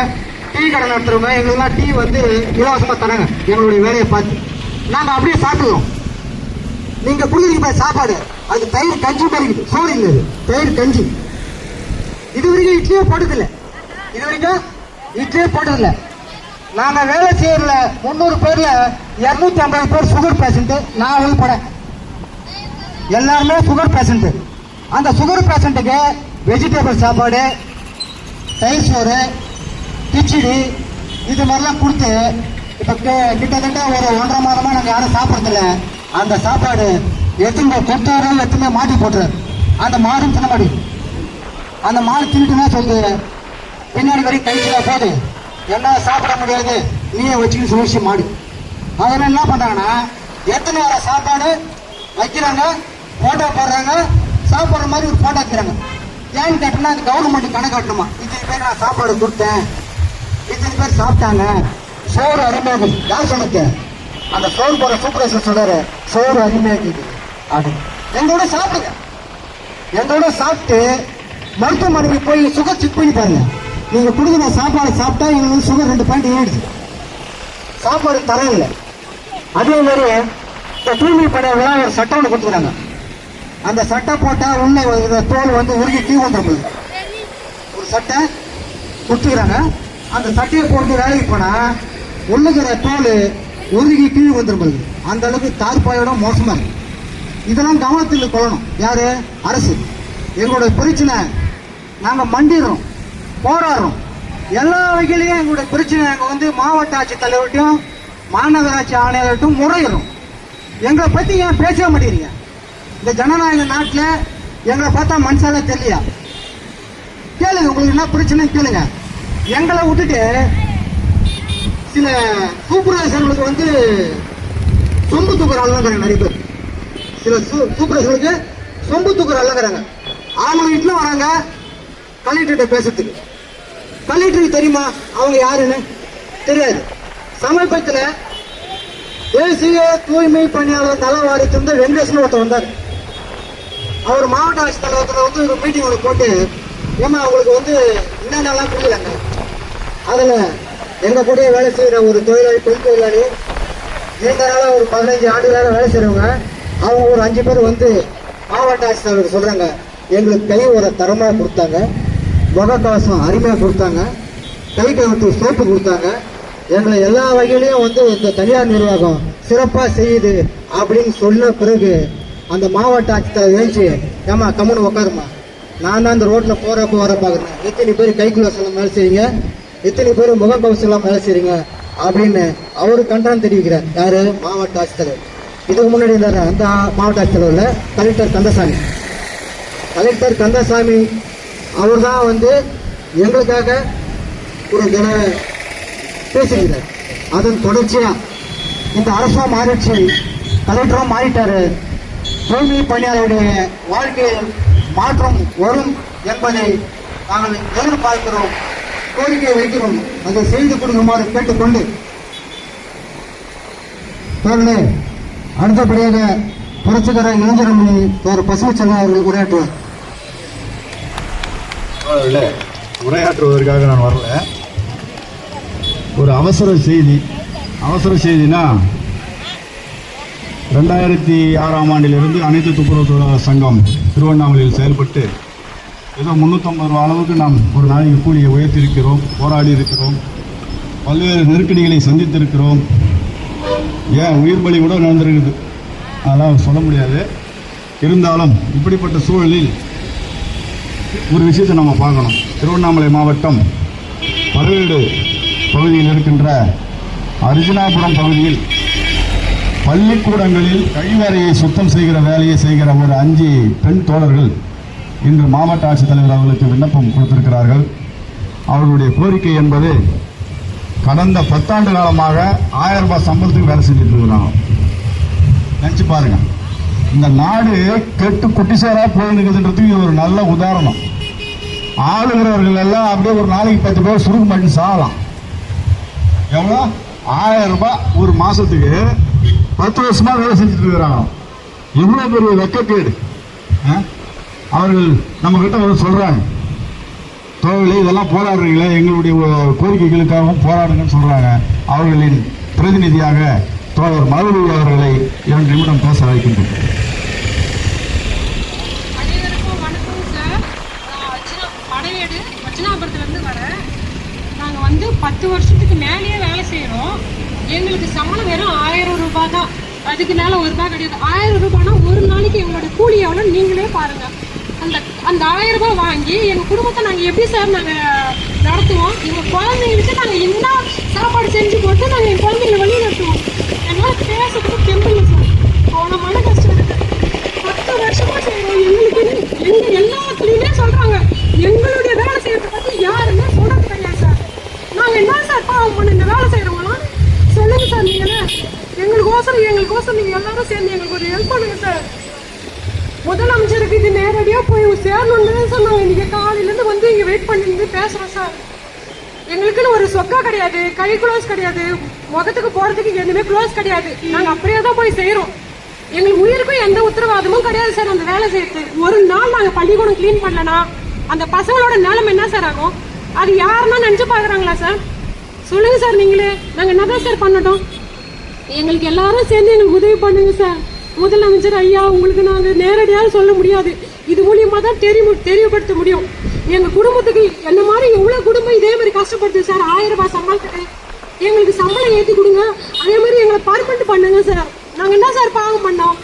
டீ கடை நடத்துறவங்க எங்களுக்குலாம் டீ வந்து இலவசமா தராங்க. எங்களுடைய வேலையை பார்த்து நாங்க அப்படியே சாப்பிடுவோம். நீங்க குடிக்கிறீங்க சாப்பாடு, அது தயிர் கஞ்சி மாதிரி, சோறு இல்லை, தயிர் கஞ்சி. இது வரைக்கும் இட்லியே போட்டதில்லை. நாங்க வேலை செய்யறதுல 300 பேர்ல 250 பேர் சுகர் பேஷண்ட். நான் உள்பட எல்லாருமே சுகர் பேஷண்ட். அந்த சுகர் பேஷண்ட்டுக்கு வெஜிடபிள் சாப்பாடு, தயிர் சோறு, கிச்சடி, இது மாதிரிலாம் கொடுத்து இப்ப கிட்டத்தட்ட ஒரு 1.5 மாதமா நாங்க யாரும் சாப்பிடறதில்ல. அந்த சாப்பாடு எத்தனை கொத்தாரோ எத்தனை மாட்டி போட்டுறாரு. அந்த மாடும் தின்ன மாடி. அந்த மாடு தின்னுட்டுனா சொல்லுது, பின்னாடி வரைக்கும் கைச்சில போது என்ன சாப்பிட முடியாது, நீயே வச்சுன்னு சொல்லிச்சு மாடு. அதெல்லாம் என்ன பண்றாங்கன்னா, எத்தனை வர சாப்பாடு வைக்கிறாங்க, போட்டோ போடுறாங்க, சாப்பிட்ற மாதிரி ஒரு போட்டோ வைக்கிறாங்க. ஏன்னு கேட்டோம்னா அது கவர்மெண்ட் கணக்காட்டணுமா, இத்தனை பேர் நான் சாப்பாடு கொடுத்தேன், இத்தனை பேர் சாப்பிட்டாங்க, சோறு அருமையாக இருக்குது. யார் சொன்னது? அந்த சோறு போற சூப்பர்வைசர் சொல்றாரு, சோறு அருமையாக இருக்குது அப்படின்னு. எங்களோட சாப்பிடுங்க, எங்களோட சாப்பிட்டு மருத்துவமனைக்கு போய் சுகர் செக் பண்ணி பாருங்க. நீங்க கொடுக்குற சாப்பாடு சாப்பிட்டா எங்களுக்கு சுகர் 2 பாயிண்ட் ஏறிடுச்சு. சாப்பாடு தரம் இல்லை. அதே மாதிரி இந்த தூய்மை பணியாளர்கள் ஒரு சட்டம் ஒன்று கொடுத்துக்கிறாங்க. அந்த சட்டை போட்டா உள்ள தோல் வந்து உருகி கீழ் வந்துடும். ஒரு சட்டை கொடுத்துக்கிறாங்க. அந்த சட்டையை போட்டு வேலைக்கு போனா உள்ளுக்கிற தோல் உருகி கீழ் வந்துடும். அந்த அளவுக்கு தார்பாயோட மோசமா இருக்கு. இதெல்லாம் கவனத்தில் கொள்ளணும். யாரு? அரசு. எங்களுடைய பிரச்சனை நாங்க மண்டிடுறோம், போராடுறோம். எல்லா வகையிலையும் எங்களுடைய பிரச்சனை நாங்க வந்து மாவட்ட ஆட்சித்தலைவர்கிட்டையும் மாநகராட்சி ஆணையாளர்கிட்டையும் முறையிடுறோம். எங்களை பத்தி ஏன் பேச மாட்டேங்கிறீங்க? இந்த ஜனநாயக நாட்டுல எங்களை பார்த்தா மனுஷால தெரியலையா? கேளுங்க, உங்களுக்கு என்ன பிரச்சனை கேளுங்க. எங்களை விட்டுட்டு சில சூப்பர்வைசர்களுக்கு வந்து சொம்பு தூக்குற ஆளுங்கிறாங்க நிறைய பேர். சில சூப்பர்வைசர்களுக்கு சொம்பு தூக்குற ஆளுங்கிறாங்க. அவங்க வீட்டுல வராங்க கலெக்டர்கிட்ட பேசுறதுக்கு. கலெக்டருக்கு தெரியுமா அவங்க யாருன்னு? தெரியாது. சமீபத்தில் தேசிய தூய்மை பணியாளர் நல வாரியத்திலிருந்து வெங்கடேசன் ஒருத்தர் வந்தார். அவர் மாவட்ட ஆட்சித்தலைவரத்தில் வந்து ஒரு மீட்டிங் ஒன்று போட்டு, ஏமா அவங்களுக்கு வந்து என்னென்னலாம் புரியலங்க. அதில் எங்கள் கூட வேலை செய்கிற ஒரு தொழிலாளி, பெண் தொழிலாளி, நீண்ட நாளாக ஒரு 15 ஆண்டுகளாக வேலை செய்கிறவங்க, அவங்க ஒரு 5 பேர் வந்து மாவட்ட ஆட்சித்தலைவர் சொல்கிறாங்க, எங்களுக்கு கை ஒரு தரமாக கொடுத்தாங்க, முகக்கவசம் அருமையாக கொடுத்தாங்க, கை கழுத்து சோப்பு கொடுத்தாங்க, எங்களை எல்லா வகையிலையும் வந்து இந்த தனியார் நிர்வாகம் சிறப்பாக செய்யுது அப்படின்னு சொன்ன பிறகு அந்த மாவட்ட ஆட்சித்தலைவர் ஏஞ்சி, ஏமா கம்முன்னு உட்காருமா, நான் தான் இந்த ரோட்டில் போகிறப்ப வர பார்க்குறேன், எத்தனை பேர் கைக்குலசெல்லாம் வேலை செய்றீங்க, எத்தனை பேர் முகக்கவசம் எல்லாம் வேலை செய்றீங்க அப்படின்னு அவரு கண்டனம் தெரிவிக்கிறார். யாரு? மாவட்ட ஆட்சித்தலைவர். இதுக்கு முன்னாடி இருந்தார் அந்த மாவட்ட ஆட்சித்தலைவர்ல கலெக்டர் கந்தசாமி. கலெக்டர் கந்தசாமி அவர் தான் வந்து எங்களுக்காக ஒரு பேசுகிறார். அதன் தொடர்ச்சியா இந்த அரசும் மாறிடுச்சு, கலெக்டரும் மாறிட்டாரு. தூய்மை பணியாளருடைய வாழ்க்கையில் மாற்றம் வரும் என்பதை நாங்கள் எதிர்பார்க்கிறோம், கோரிக்கை வைக்கிறோம். அதை செய்து கொடுக்குமாறு கேட்டுக்கொண்டு அடுத்தபடியாக புரட்சிகர இளைஞரணி ஒரு பசுமை செல்வம் அவர்கள் உரையாற்றுவார். உரையாற்றுவதற்காக நான் வரல. ஒரு அவசர செய்தினா 2006ஆம் ஆண்டிலிருந்து அனைத்து துப்புரவு தொழிலாளர் சங்கம் திருவண்ணாமலையில் செயல்பட்டு ஏதோ 350 ரூபா அளவுக்கு நாம் ஒரு நாளைக்கு கூலியை உயர்த்தியிருக்கிறோம், போராடி இருக்கிறோம், பல்வேறு நெருக்கடிகளை சந்தித்திருக்கிறோம். ஏன் உயிர் பலி கூட நடந்திருக்குது, அதெல்லாம் சொல்ல முடியாது. இருந்தாலும் இப்படிப்பட்ட சூழலில் ஒரு விஷயத்தை நம்ம பார்க்கணும். திருவண்ணாமலை மாவட்டம் பரவேடு பகுதியில் இருக்கின்ற அர்ஜுனாபுரம் பகுதியில் பள்ளிக்கூடங்களில் கழிவறையை சுத்தம் செய்கிற வேலையை செய்கிற ஒரு 5 பெண் தோழர்கள் இன்று மாவட்ட ஆட்சித்தலைவர் அவர்களுக்கு விண்ணப்பம் கொடுத்திருக்கிறார்கள். அவர்களுடைய கோரிக்கை என்பது கடந்த 10 ஆண்டு காலமாக 1000 ரூபாய் சம்பளத்துக்கு வேலை செஞ்சுட்டு இருக்கிறாங்க. நினைச்சு பாருங்க, இந்த நாடு கெட்டு குட்டிசேரா போயிருக்குதுன்றதுக்கு ஒரு நல்ல உதாரணம். ஆளுகிறவர்கள் எல்லாம் அப்படியே ஒரு நாளைக்கு 10 பேர் சுருக்க மாட்டி சாகலாம். எவ்வளோ? 1000 ரூபாய் ஒரு மாசத்துக்கு 10 வருஷமா வேலை செஞ்சுட்டு இருக்கிறாங்க. எவ்வளவு பெரிய வெக்கக்கேடு. அவர்கள் நம்ம கிட்ட வந்து சொல்றாங்க, தோழர்களே இதெல்லாம் போராடுறீங்களே, எங்களுடைய கோரிக்கைகளுக்காகவும் போராடுங்கன்னு சொல்றாங்க. அவர்களின் பிரதிநிதியாக தோழர் மதுரை அவர்களை 2 நிமிடம் பேச வைக்கின்றோம். அனைவருக்கும் வணக்கம் சார். படைவேடு அர்ஜுனாபுரத்துலேருந்து வரேன். நாங்கள் வந்து 10 வருஷத்துக்கு மேலேயே வேலை செய்கிறோம். எங்களுக்கு சம்பளம் வெறும் 1000 ரூபாய் தான், அதுக்கு மேலே 1 ரூபாய் கிடையாது. 1000 ரூபாய்னா ஒரு நாளைக்கு எங்களோட கூலி எவ்வளோ நீங்களே பாருங்கள். அந்த 1000 ரூபாய் வாங்கி எங்கள் குடும்பத்தை நாங்கள் எப்படி சார் நாங்கள் நடத்துவோம்? எங்கள் குழந்தைங்களுக்கு நாங்கள் என்ன சாப்பாடு செஞ்சு போட்டு நாங்கள் என் குழந்தைங்களை வழி நடத்துவோம். என்னால் பேசுறதுக்கு தெம்பில்லை சார். போன மன கஷ்டம் இருக்குது. 10 வருஷமா செய்கிறோம். எங்களுக்கு எல்லாத்துலேயுமே சொல்கிறாங்க, எங்களுடைய வேலை செய்யறதை பற்றி யாருமே சொல்கிறது கிடையாது சார். நாங்கள் என்ன சார் பாவம் பண்ண இந்த வேலை செய்கிறவங்களாம் சொல்லுங்க சார். நீங்களே எங்களுக்கோசரம் நீங்கள் எல்லாரும் சேர்ந்து எங்களுக்கு ஒரு ஹெல்ப் பண்ணுங்க சார். முதலமைச்சருக்கு எங்களுக்கு இது நேரடியா போய் சேரணும்னு சொன்னாங்க. இன்னைக்கு காலையில இருந்து வந்து இங்க வெயிட் பண்ணி பேசுறோம் சார். எங்களுக்குன்னு ஒரு சொக்கா கிடையாது, கை க்ளோஸ் கிடையாது, முகத்துக்கு போறதுக்கு எதுவுமே க்ளோஸ் கிடையாது. நாங்க அப்படியே தான் போய் செய்யறோம். எங்களுக்கு உயிருக்கும் எந்த உத்தரவாதமும் கிடையாது சார். அந்த வேலை செய்யறதுக்கு ஒரு நாள் நாங்க பள்ளிக்கூடம் கிளீன் பண்ணலனா அந்த பசங்களோட நிலைமை என்ன சார் ஆகும்? அது யாருன்னா நினைச்சு பாக்குறாங்களா சார்? சொல்லுங்க சார் நீங்களே. நாங்க என்னதான் சார் பண்ணட்டும்? எங்களுக்கு எல்லாரும் சேர்ந்து எங்களுக்கு உதவி பண்ணுங்க சார். முதலமைச்சர் ஐயா, உங்களுக்கு நாங்க நேரடியாக சொல்ல முடியாது, இது மூலியமா தான் தெரியப்படுத்த முடியும். எங்க குடும்பத்துக்கு என்ன மாதிரி எவ்வளவு குடும்பம் இதே மாதிரி கஷ்டப்படுது சார். 1000 ரூபாய் சம்பளத்துக்கு எங்களுக்கு சம்பளம் ஏற்றி கொடுங்க. அதே மாதிரி எங்களை பர்மனெண்ட் பண்ணுங்க சார். நாங்க என்ன சார் பாவம் பண்ணோம்?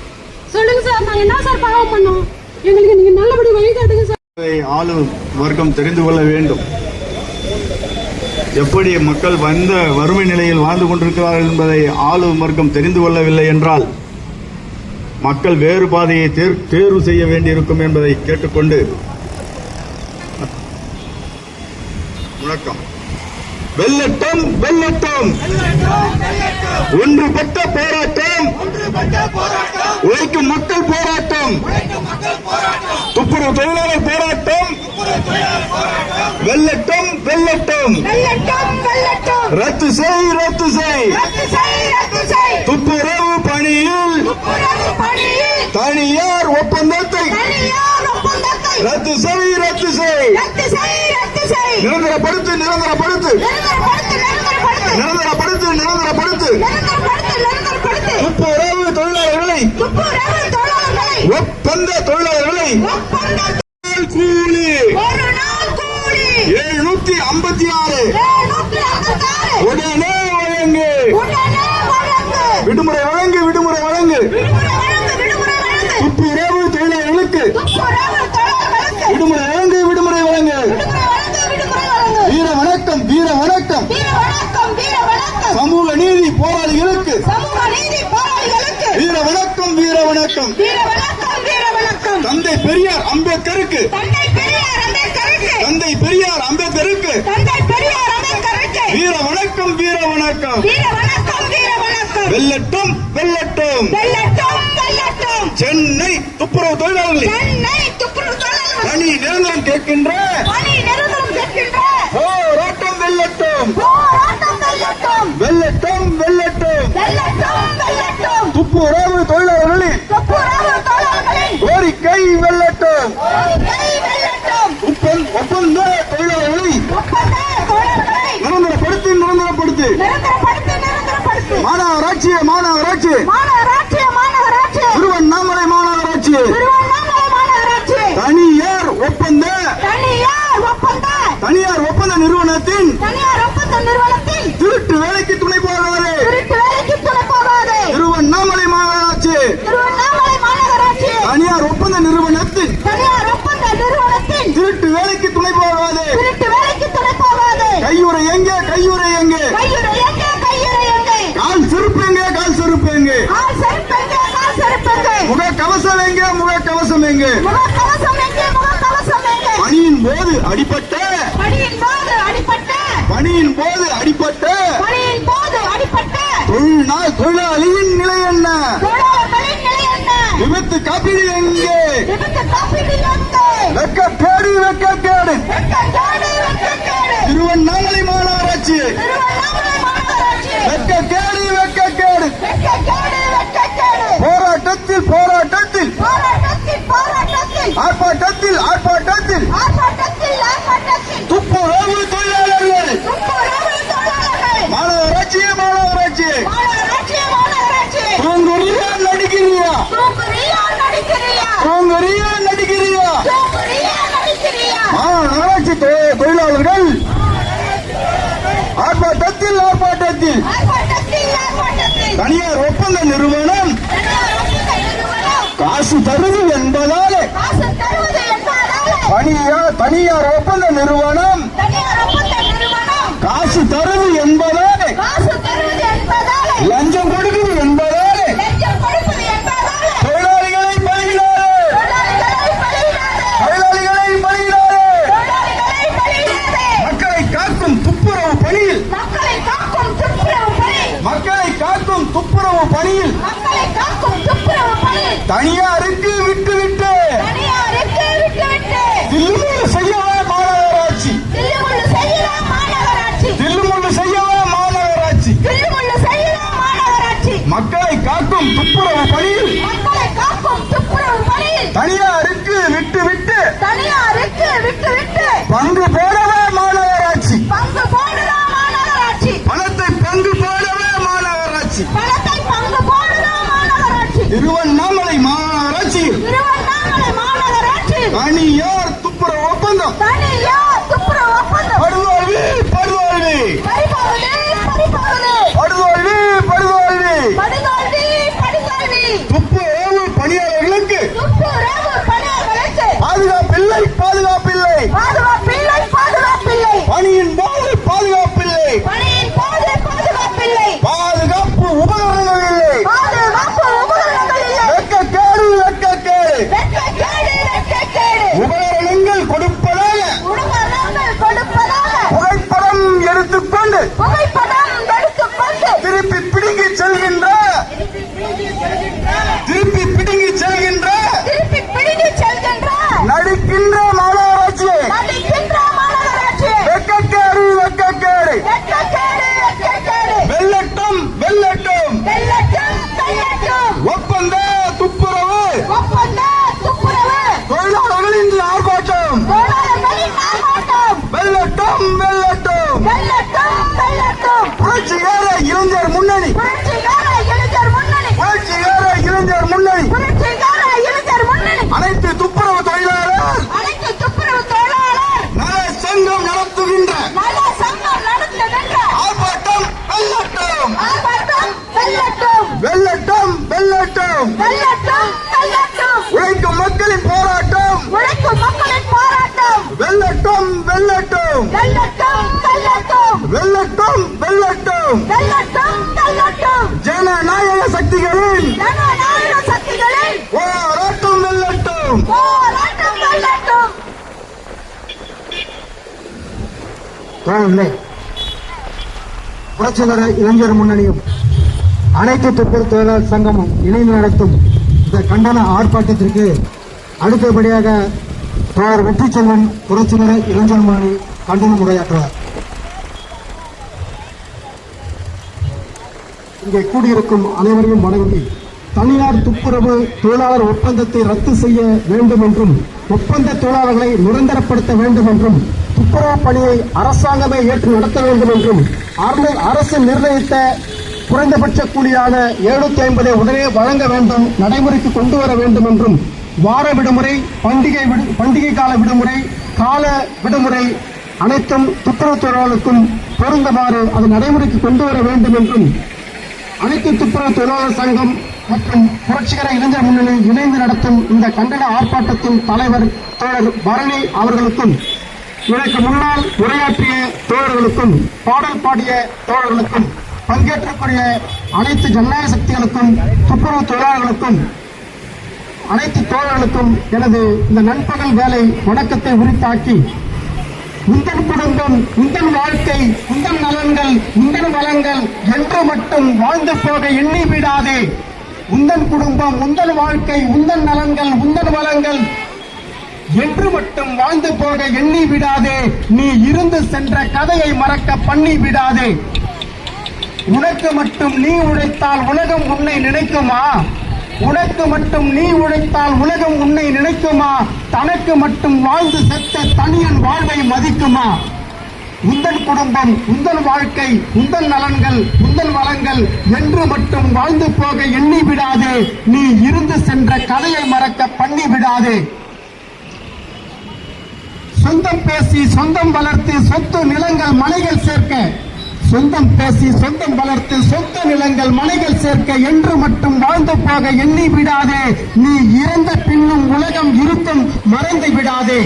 சொல்லுங்க சார், நாங்க என்ன சார் பாவம் பண்ணோம்? எங்களுக்கு நீங்க நல்லபடி வழிகாட்டுங்க சார். ஆளும் வர்க்கம் தெரிந்து கொள்ள வேண்டும். எப்படி மக்கள் வந்த வறுமை நிலையில் வாழ்ந்து கொண்டிருக்கிறார்கள் என்பதை ஆளும் வர்க்கம் தெரிந்து கொள்ளவில்லை என்றால் மக்கள் வேறு பாதையை தேர்வு செய்ய வேண்டியிருக்கும் என்பதை கேட்டுக்கொண்டு முழக்கம். வெல்லட்டும் வெல்லட்டும், ஒன்றுபட்ட போராட்டம், உழைக்கும் மக்கள் போராட்டம், துப்புரவு தொழிலாளர் போராட்டம், வெல்லட்டும் வெல்லட்டும், ரத்து செய் ரத்து செய், துப்புரவு பணியில் தனியார் ஒப்பந்தத்தை ரத்து செய் ரத்து செய், நிரந்தரப்படுத்து நிரந்தரப்படுத்து நிரந்தரப்படுத்து நிரந்தரப்படுத்து, துப்புரவு தொழிலாளர்களை ஒப்பந்த தொழிலாளர்களை கூலி 756 உடனே வழங்கு, விடுமுறை வழங்கு விடுமுறை வழங்கு, துப்புரவு தொழிலாளர்களுக்கு விடுமுறை வழங்கு விடுமுறை வழங்கு. வீர வணக்கம் வீர வணக்கம், சமூக நீதி போராளிகளுக்கு வீர வணக்கம் வீர வணக்கம், தந்தை பெரியார் அம்பேத்கருக்கு தந்தை பெரியார் அம்பேத்கருக்கு வீர வணக்கம் வீர வணக்கம். வெல்லட்டும் வெல்லட்டும், சென்னை துப்புரவு தொழிலாளர்கள் பணி நிரந்தரம் கேட்கின்ற போராட்டம் வெல்லட்டும் வெல்லட்டும் வெல்லட்டும், துப்புரவு தொழிலாளர்களின் கோரிக்கை வெல்லட்டும், ஒப்பந்த தொழிலாளர்களை நிரந்தரப்படுத்தி நிரந்தரப்படுத்தி, மாநகராட்சி மாநகராட்சி திருவண்ணாமலை மாநகராட்சி தனியார் ஒப்பந்த நிறுவனத்தின் திருட்டு வேலைக்கு துணை போகாது. திருவண்ணாமலை மாநகராட்சி தனியார் ஒப்பந்த நிறுவனத்தின் திருட்டு வேலைக்கு துணை போகாது. கையுறை எங்கே கையுறை எங்கே, கால் செருப்பு எங்கே கால் செருப்பு எங்கே, முக கவசம் எங்கே முக கவசம் எங்கே, பணியின் போது அடிபட்ட தொழிலாளியின் நிலை என்ன, விபத்து காப்பீடு எங்கே, வெக்கக்கேடு வெக்கக்கேடு, திருவண்ணாமலை மாநகராட்சி வெக்கக்கேடு வெக்கக்கேடு, போராட்டத்தில் போராட்டத்தில் ஆர்ப்பாட்டத்தில் ஆர்ப்பாட்டத்தில் துப்புரவு தொழிலாளர்கள் மாநகராட்சி மாநகராட்சி தூங்குறியா நடிக்கிறியா தூங்குறியா நடிக்கிறியா, மாநகராட்சி தொழிலாளர்கள் ஆர்ப்பாட்டத்தில் ஆர்ப்பாட்டத்தில், தனியார் ஒப்பந்த நிறுவனம் காசு தருது என்பதாலே தனியார் ஒப்பந்த நிறுவனம் காசு தருது என்பதாலே லஞ்சம் கொடுக்குது என்பதாலே தொழிலாளிகளை பழிகிறாரே தொழிலாளிகளை பழிகிறாரே. மக்களை காக்கும் துப்புரவு பணியில் தனியாருக்கு விட்டு விட்டு தனியாருக்கு விட்டு விட்டு தனியாருக்கு விட்டு விட்டு பங்கு போடவே மாநகராட்சி பங்கு போடுதா மாநகராட்சி பணத்தை பங்கு போடவே மாநகராட்சி பணத்தை பங்கு போடுதா மாநகராட்சி திருவண்ணாமலை மாநகராட்சியில் திருவண்ணாமலை மாநகராட்சி தனியார் துப்புரவு ஒப்பந்தம் தனியார் துப்புரவு ஒப்பந்தம் படுதோல்வி படுதோல்வி பறிபோகுது பறிபோகுது படுதோல்வி படுதோல்வி படுதோல்வி படுதோல்வி துப்புரவு பணியாளர்களுக்கு துப்புரவு பணியாளர்களுக்கு பாதுகாப்பில்லை பாதுகாப்பில்லை பாதுகாப்பில்லை பாதுகாப்பில்லை பணியின் போது பாதுகாப்பில்லை பணியின் போது பாதுகாப்பில்லை பாதுகாப்பு உபகரணங்கள் இல்லை பாதுகாப்பு உபகரணங்கள் இல்லை வெட்கக்கேடு வெட்கக்கேடு வெட்கக்கேடு வெட்கக்கேடு உபகரணங்கள் கொடுப்பதாக உபகரணங்கள் கொடுப்பதாக புகைப்படம் எடுத்துக்கொண்டு புகைப்படம் எடுத்துக்கொண்டு திருப்பி பிடுங்கி செல்கின்ற திருப்பி பிடுங்கி செல்கின்ற திருப்பி பிடித்து செல்கின்ற நடிக்கின்ற மாநகராட்சியை நடிக்கின்ற மாநகராட்சி வெட்கக்கேடு வெட்கக்கேடு வெட்கக்கேடு வெட்கக்கேடு வெல்லட்டும் வெல்லட்டும் வெள்ளட்டும் வெள்ளட்டும் ஒப்பந்த துப்புரவு ஒப்பந்த துப்புரவு தொழிலாளர்களின் ஆர்ப்பாட்டம் தொழிலாளர்களின் ஆர்ப்பாட்டம் வெல்லட்டும் வெல்லட்டும் வெள்ளட்டும் வெள்ளட்டும் புரட்சிகர இளைஞர் முன்னணி புரட்சிகர இளைஞர் முன்னணி புரட்சிகர இளைஞர் முன்னணி புரட்சிகர இளைஞர் முன்னணி அனைத்து துப்புரவு தொழிலாளர் அனைத்து துப்புரவு தொழிலாளர் நல சங்கம் நடத்துகின்ற நல சங்கம் நடத்துகின்ற ஆர்ப்பாட்டம் வெல்லட்டும் ஆர்ப்பாட்டம் வெள்ளட்டும் வெல்லட்டும் வெல்லட்டும் வெள்ளட்டும் வெள்ளட்டும் உழைக்கும் மக்களின் போராட்டம் உழைக்கும் மக்களின் போராட்டம் வெல்லட்டும் வெல்லட்டும் வெள்ளட்டும் வெள்ளட்டும் வெல்லட்டும் வெல்லட்டும் வெள்ளட்டும் வெள்ளட்டும் ஜனநாயக சக்திகளின் ஜனநாயக சக்திகளின் போராட்டம் வெல்லட்டும் போராட்டம் வெள்ளட்டும் தோழர்களே, புரட்சிகர இளைஞர் முன்னணியும் அனைத்து துப்புரவு தொழிலாளர் சங்கமும் இணைந்து நடத்தும் இந்த கண்டன ஆர்ப்பாட்டத்திற்கு அடுத்தபடியாக தோழர் வெற்றி செல்வன் புரட்சிகர இளைஞர் முன்னணி கண்டனம் உரையாற்றுவார். இங்கே கூடியிருக்கும் அனைவரையும் வணங்கி தனியார் துப்புரவு தொழிலாளர் ஒப்பந்தத்தை ரத்து செய்ய வேண்டும் என்றும் ஒப்பந்த தொழிலாளர்களை நிரந்தரப்படுத்த வேண்டும் என்றும் துப்புரவு பணியை அரசாங்கமே ஏற்று நடத்த வேண்டும் என்றும் அரசு நிர்ணயித்த குறைந்தபட்ச கூலியான 750 உடனே வழங்க வேண்டும், நடைமுறைக்கு கொண்டு வர வேண்டும் என்றும் வார விடுமுறை, பண்டிகை கால விடுமுறை, கால விடுமுறை அனைத்தும் துப்புரவு தொழிலாளர்களுக்கும் பொருந்தவாறு அது நடைமுறைக்கு கொண்டு வர வேண்டும் என்றும் அனைத்து துப்புரவு தொழிலாளர் சங்கம் மற்றும் புரட்சிகர இளைஞர் முன்னணி இணைந்து நடத்தும் இந்த கண்டன ஆர்ப்பாட்டத்தின் தலைவர் தோழர் பரணி அவர்களுக்கும், இதற்கு முன்னால் உரையாற்றிய தோழர்களுக்கும், பாடல் பாடிய தோழர்களுக்கும், பங்கேற்றக்கூடிய அனைத்து ஜனநாயக சக்திகளுக்கும், துப்புரவு தொழிலாளர்களுக்கும், அனைத்து தோழர்களுக்கும் எனது இந்த நண்பகல் வேலை வணக்கத்தை உரித்தாக்கி, உந்தன் குடும்பம், உந்தன் வாழ்க்கை, உந்தன் நலன்கள், உந்தன் வளங்கள் என்று மட்டும் வாழ்ந்து போக எண்ணி விடாதே. உந்தன் குடும்பம், உந்தன் வாழ்க்கை, உந்தன் நலன்கள், உந்தன் வளங்கள் என்று மட்டும் வாழ்ந்து போக எண்ணி விடாதே. நீ இருந்து சென்ற கதையை மறக்க பண்ணி விடாதே. உனக்கு மட்டும் நீ உழைத்தால் உலகம் உன்னை நினைக்குமா? உனக்கு மட்டும் நீ உழைத்தால் உலகம் உன்னை நினைக்குமா? தனக்கு மட்டும் வாழ்ந்து செத்த தனியன் வாழ்வை மதிக்குமா? உந்தன் குடும்பம், உந்தன் வாழ்க்கை, உந்தன் நலன்கள், உந்தன் வளங்கள் என்று மட்டும் வாழ்ந்து போக எண்ணி விடாதே. நீ இருந்து சென்ற கதையை மறக்க பண்ணி விடாதே. சொந்தம் பேசி சொந்தம் வளர்த்து சொத்து நிலங்கள் மலைகள் சேர்க்க, சொந்தம் பேசி சொந்தம் வளர்த்து சொந்த நிலங்கள் மலைகள் சேர்க்க என்று மட்டும் வாழ்ந்து போக எண்ணி விடாதே. நீ இறந்த பின்னும் உலகம் இருந்தும் மறைந்து விடாதே.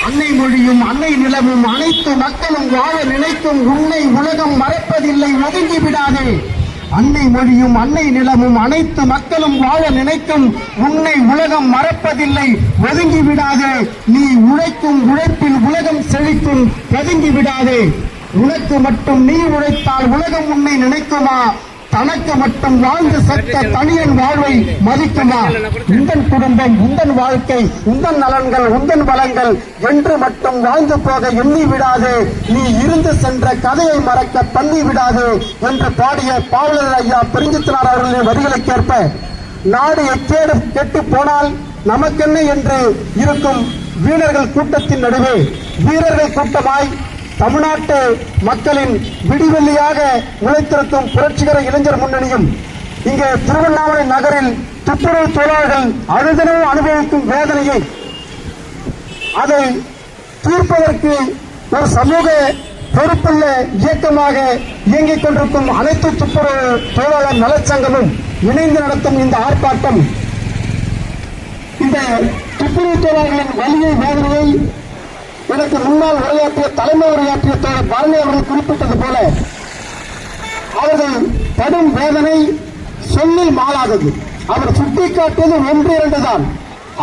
அன்னை மொழியும் அன்னை நிலமும் அனைத்து மக்களும் வாழ நினைக்கும் உன்னை உலகம் மறைப்பதில்லை, ஒதுங்கி விடாதே. அன்னை மொழியும் அன்னை நிலமும் அனைத்து மக்களும் வாழ நினைக்கும் உன்னை உலகம் மறப்பதில்லை, ஒதுங்கி விடாதே. நீ உழைக்கும் உழைப்பில் உலகம் செழிக்கும், ஒதுங்கி விடாதே. உனக்கு மட்டும் நீ உழைத்தால் உலகம் உன்னை நினைக்குமா? தனக்கு மட்டும் வாழ்ந்து செத்த தனியன் வாழ்வை மதிக்குமா? உந்தன் குடும்பம், உந்தன் வாழ்க்கை, உந்தன் நலன்கள், உந்தன் வளங்கள் என்று மட்டும் வாழ்ந்து போக எண்ணி விடாதே. நீ இருந்து சென்ற கதையை மறக்க பண்ணி விடாதே என்று பாடிய பாவலர் ஐயா பெருஞ்சித்தினார் அவர்களின் வரிகளுக்கேற்ப, நாடு எக்கேடு கெட்டு போனால் நமக்கென்ன என்று இருக்கும் வீரர்கள் கூட்டத்தின் நடுவே வீரர்கள் கூட்டமாய் தமிழ்நாட்டு மக்களின் விடிவெள்ளியாக முளைத்திருக்கும் புரட்சிகர இளைஞர் முன்னணியும் இங்கே திருவண்ணாமலை நகரில் துப்புரவு தொழிலாளர்கள் அனுதினமும் அனுபவிக்கும் வேதனையை அதை தீர்ப்பதற்கு ஒரு சமூக பொறுப்புள்ள இயக்கமாக இயங்கிக் கொண்டிருக்கும் அனைத்து துப்புரவு தொழிலாளர் நலச்சங்கமும் இணைந்து நடத்தும் இந்த ஆர்ப்பாட்டம் இந்த துப்புரவு தொழிலாளர்களின் வலியை வேதனையை எனக்கு முன்னால் உரையாற்றிய தலைமை உரையாற்றிய தோழர் பரணி அவர்கள் குறிப்பிட்டது போல அவர்கள் படும் வேதனை சொல்லில் மாறாதது. அவர் சுட்டிக்காட்டியது 1-2 தான்.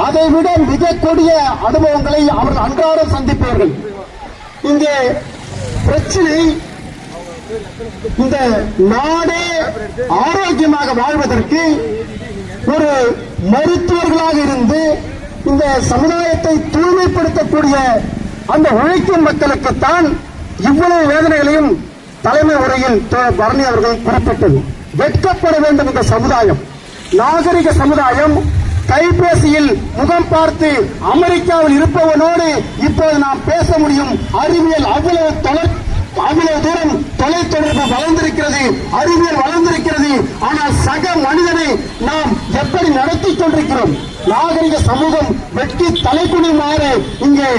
அதைவிட மிக கொடிய அனுபவங்களை அவர்கள் அன்றாடம் சந்திப்பவர்கள். இங்கே பிரச்சனை இந்த நாடே ஆரோக்கியமாக வாழ்வதற்கு ஒரு மருத்துவர்களாக இருந்து இந்த சமுதாயத்தை தூய்மைப்படுத்தக்கூடிய அந்த உழைக்கும் மக்களுக்குத்தான் இவ்வளவு வேதனைகளையும் தலைமை உரையில் பரணி அவர்கள் குறிப்பிட்டது. வெட்கப்பட வேண்டும் இந்த சமுதாயம். நாகரிக சமுதாயம் கைபேசியில் முகம் பார்த்து அமெரிக்காவில் இருப்பவனோடு இப்போது நாம் பேச முடியும். அறிவியல் அவ்வளவு தூரம் தொலைத்தொடர்பு வளர்ந்திருக்கிறது, அறிவியல் வளர்ந்திருக்கிறது. ஆனால் சக மனிதனை நாம் எப்படி நடத்தி கொண்டிருக்கிறோம்? நாகரிக சமூகம் வெட்கி தலைக்குனியுமாறு இங்கே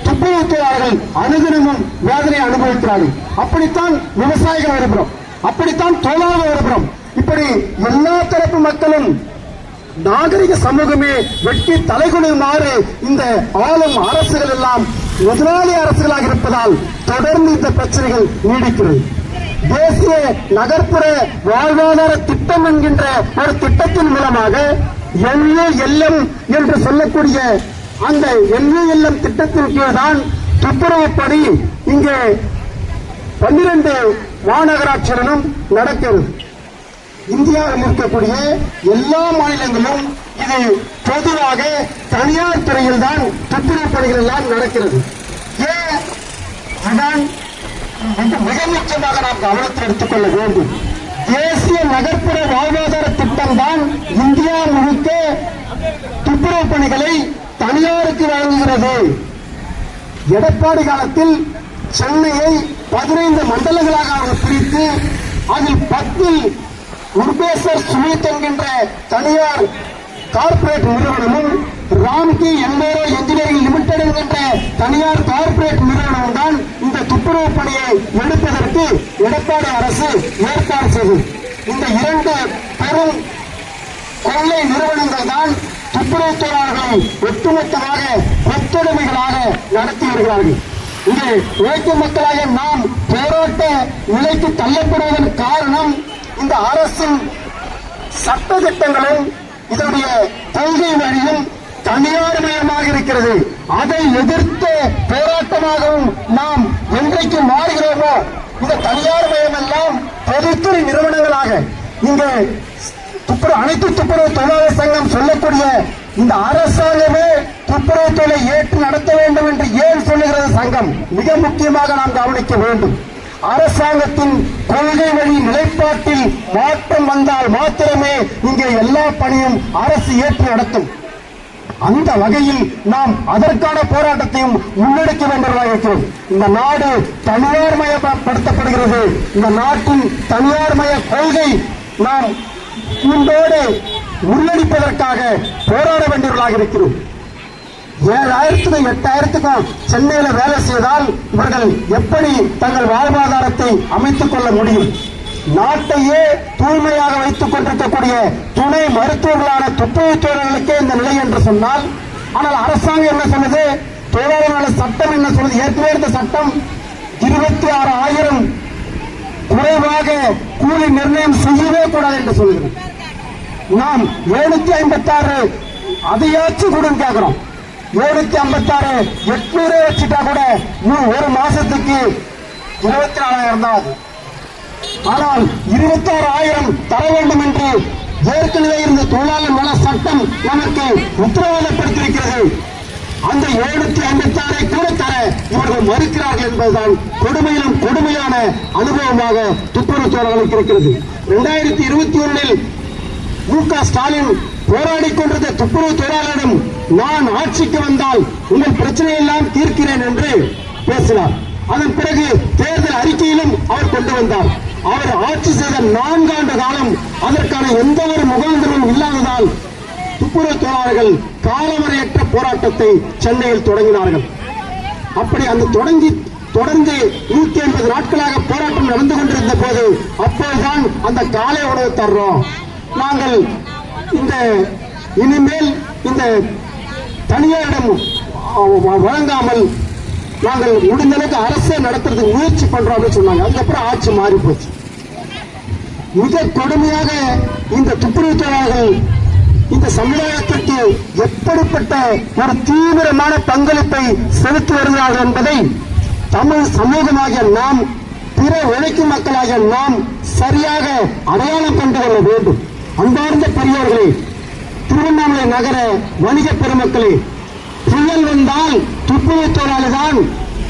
துப்புரவு தொழிலாளர்கள் அனுதினமும் வேதனை அனுபவிக்கிறார்கள். அப்படித்தான் விவசாயிகள் வருகிறோம், அப்படித்தான் தொழிலாளர்கள் வருகிறோம். இப்படி எல்லா தரப்பு மக்களும் நாகரிக சமூகமே வெட்கி தலைகுனியுமாறு இந்த ஆளும் அரசுகள் எல்லாம் முதலாளி அரசுகளாக இருப்பதால் தொடர்ந்து இந்த பிரச்சனைகள் நீடிக்கிறது. தேசிய நகர்ப்புற வாழ்வாதார திட்டம் என்கின்ற ஒரு திட்டத்தின் மூலமாக NULM என்று சொல்லக்கூடிய அந்த NULM திட்டத்தின் கீழ் தான் துப்புரவு பணி இங்கே 12 மாநகராட்சிகளிலும் நடக்கிறது. இந்தியாவில் இருக்கக்கூடிய எல்லா மாநிலங்களும் இது பொதுவாக தனியார் துறையில் தான் துப்புரவு பணிகள் எல்லாம் நடக்கிறது. ஏன் அதான் மிக முக்கியமாக நாம் கவனத்தில் எடுத்துக்கொள்ள வேண்டும். தேசிய நகர்ப்புற வாழ்வாதார திட்டம் தான் இந்தியா முழுக்க துப்புரவு பணிகளை தனியாருக்கு வழங்குகிறது. எடப்பாடி காலத்தில் சென்னையை 15 மண்டலங்களாக அவர் பிரித்து அதில் 10 உர்பேசர் சுமித் என்கின்ற தனியார் கார்ப்பரேட் நிறுவனமும் ராம்கி என்மேரோ இன்ஜினியரிங் லிமிடெட் என்கின்ற தனியார் கார்ப்பரேட் நிறுவனம் தான் இந்த துப்புரவு பணியை எடுப்பதற்கு எடப்பாடி அரசு ஏற்பாடு செய்தது. இந்த 2 பெரும் கொள்ளை நிறுவனங்கள் தான் துப்புரவு தொழிலாளர்களை ஒட்டுமொத்தமாக ஒத்துழைமைகளாக நடத்தி வருகிறார்கள். இங்கே உழைக்கும் மக்களாக நாம் போராட்ட நிலைக்கு தள்ளப்படுவதன் காரணம் இந்த அரசின் சட்ட திட்டங்களும் இதனுடைய கொள்கை வழியும் தனியார் மயமாக இருக்கிறது. அதை எதிர்த்து போராட்டமாகவும் நாம் என்றைக்கு மாறுகிறோமோ இந்த தனியார் மயம் எல்லாம் பொதுத்துறை நிறுவனங்களாக இங்கே அனைத்து துப்புரவு தொழிலாளர் சங்கம் சொல்லக்கூடிய இந்த அரசாங்கமே துப்புரவு தொழிலை ஏற்று நடத்த வேண்டும் என்று ஏன் சொல்லுகிறது சங்கம்? மிக முக்கியமாக நாம் கவனிக்க வேண்டும். அரசாங்கத்தின் கொள்கை வழி நிலைப்பாட்டில் மாற்றம் வந்தால் மாத்திரமே இங்கே எல்லா பணியும் அரசு ஏற்று நடத்தும். அந்த வகையில் நாம் அதற்கான போராட்டத்தையும் முன்னெடுக்க வேண்டியதாக இருக்கிறோம். இந்த நாடு தனியார் மயப்படுத்தப்படுகிறது. இந்த நாட்டின் தனியார் மய கொள்கை நாம் முன்போடு முன்னெடுப்பதற்காக போராட வேண்டியவர்களாக இருக்கிறோம். 7,000க்கும் 8,000க்கும் சென்னையில வேலை செய்தால் இவர்கள் எப்படி தங்கள் வாழ்வாதாரத்தை அமைத்துக் கொள்ள முடியும்? நாட்டையே தூய்மையாக வைத்துக் கொண்டிருக்கக்கூடிய துணை மருத்துவர்களான துப்புரவு தொழிலாளர்களுக்கே இந்த நிலை என்று சொன்னால், ஆனால் அரசாங்கம் என்ன சொல்லுது? தொழிலாளர் சட்டம் என்ன சொல்லுது? ஏற்கனவே இருந்த சட்டம் 26,000 குறைவாக கூலி நிர்ணயம் செய்யவே கூடாது என்று சொல்லுகிறது. நாம் 756 அதையாச்சும் கூட கேட்கிறோம். 756 800 வச்சுட்டா கூட ஒரு மாசத்துக்கு 24,000 தான் அது. ஆனால் 26,000 தர வேண்டும் என்று ஏற்கனவே இருந்த தொழிலாளர் நல சட்டம் நமக்கு உத்தரவாதப்படுத்தியிருக்கிறது. அந்த 756 கூட தர இவர்கள் மறுக்கிறார்கள் என்பதுதான் கொடுமையிலும் கொடுமையான அனுபவமாக துப்புரவு தொழிலாளர்களுக்கு இருக்கிறது. 2021 மு.க. ஸ்டாலின் போராடி கொண்டிருந்த துப்புரவு தொழிலாளரிடம் நான் ஆட்சிக்கு வந்தால் உங்கள் பிரச்சனையெல்லாம் தீர்க்கிறேன் என்று பேசினார். அதன் பிறகு தேர்தல் அறிக்கையிலும் அவர் கொண்டு வந்தார். அவர் ஆட்சி செய்த 4 ஆண்டு காலம் அதற்கான எந்த ஒரு முகாந்திரமும் இல்லாததால் துப்புரவு தொழிலாளர்கள் காலவரையற்ற போராட்டத்தை சென்னையில் தொடங்கினார்கள். அப்படி அந்த தொடர்ந்து 180 நாட்களாக போராட்டம் நடந்து கொண்டிருந்த போது அப்போதுதான் அந்த காலை உணவு தர்றோம், நாங்கள் இனிமேல் இந்த தனியாரிடம் வழங்காமல் நாங்கள் முடிந்த அளவுக்கு அரசே நடத்துறதுக்கு முயற்சி பண்றோம் அப்படின்னு சொன்னாங்க. அதுக்கப்புறம் ஆட்சி மாறி போச்சு. மிக கொடுமையாக இந்த துப்புரவு தொழிலாளர்கள் இந்த சமுதாயத்திற்கு எப்படிப்பட்ட ஒரு தீவிரமான பங்களிப்பை செலுத்தி வருகிறார்கள் என்பதை தமிழ் சமூகமாகிய நாம், பிற உழைக்கும் மக்களாகிய நாம் சரியாக அடையாளம் கண்டு கொள்ள வேண்டும். அன்பார்ந்த பெரியோர்களே, திருவண்ணாமலை நகர வணிக பெருமக்களே, புயல் வந்தால் துப்புரவு தொழிலாளர்தான்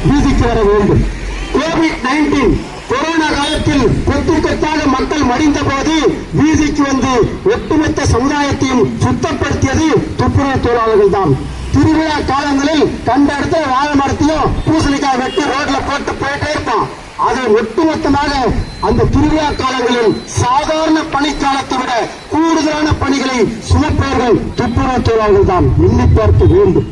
வீதிக்கு வர வேண்டும். கோவிட்-19 கொரோனா காலத்தில் கொத்து கொத்தாக மக்கள் மடிந்த போது வீதிக்கு வந்து ஒட்டுமொத்த சமுதாயத்தையும் சுத்தப்படுத்தியது துப்புரவு தொழிலாளர்கள் தான். திருவிழா காலங்களில் கண்ட இடத்துல வாழை மரத்தையும் பூசணிக்காய் வெட்டி ரோட்ல போட்டு போயிட்டே இருப்பான். அதை ஒட்டுமொத்தமாக அந்த திருவிழா காலங்களில் சாதாரண பணிக்காலத்தை விட கூடுதலான பணிகளை சுமப்பவர்கள் துப்புரவு தொழிலாளர்கள் தான். எண்ணி பார்க்க வேண்டும்.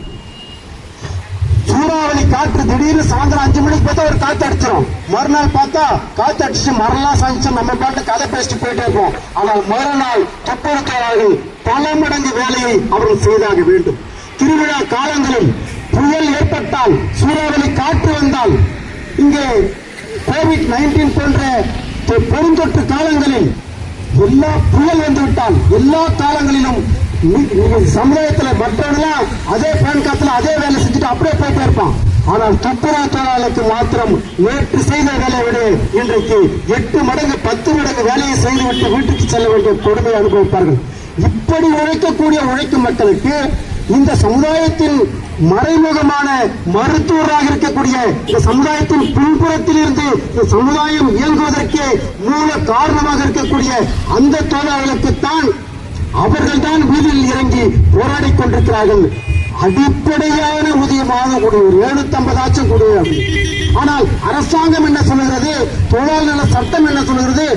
சூறாவளி காற்று திடீர்னு சாயந்தரம் 5 மணிக்கு பார்த்தா ஒரு காத்து அடிச்சிடும். மறுநாள் பார்த்தா காத்து அடிச்சு மரலாம் சாய்ச்சு நம்ம பாட்டு கதை பேசிட்டு போயிட்டே இருப்போம். ஆனால் மறுநாள் துப்புரவு தொழிலாளர்கள் பல மடங்கு வேலையை அவர்கள் செய்தாக வேண்டும். திருவிழா காலங்களில் புயல் ஏற்பட்டால், சூறாவளி காற்று வந்தால், இங்கே கோவிட்-19 போன்ற பெருந்தொற்று காலங்களில் எல்லா புயல் வந்துவிட்டால் எல்லா காலங்களிலும் சமுதாயத்தில் மற்றவர்களாம் அதே பேன் காத்துல அதே வேலை செஞ்சுட்டு அப்படியே போயிட்டே இருப்பான். ஆனால் துப்புரவு தொழிலாளருக்கு மாத்திரம் நேற்று செய்த வேலையை விட இன்றைக்கு 8 மடங்கு 10 மடங்கு வேலையை செய்துவிட்டு வீட்டுக்கு செல்ல வேண்டிய கொடுமையை அனுபவிப்பார்கள். இப்படி உழைக்கக்கூடிய உழைக்கும் மக்களுக்கு இந்த சமுதாயத்தின் மறைமுகமான மருத்துவராக இருக்கக்கூடிய இந்த சமுதாயத்தின் பின்புறத்தில் இருந்து இந்த சமுதாயம் இயங்குவதற்கு மூல காரணமாக இருக்கக்கூடிய அந்த தொழிலாளர்களுக்குத்தான் அவர்கள் தான் வீதியில் இறங்கி போராடி கொண்டிருக்கிறார்கள். அடிப்படையான ஊதியமாக ஒரு 750 கொடுங்க. ஆனால் அரசாங்கம் என்ன சொல்லுகிறது, தொழிலாளர் நல சட்டம் என்ன சொல்லுகிறது,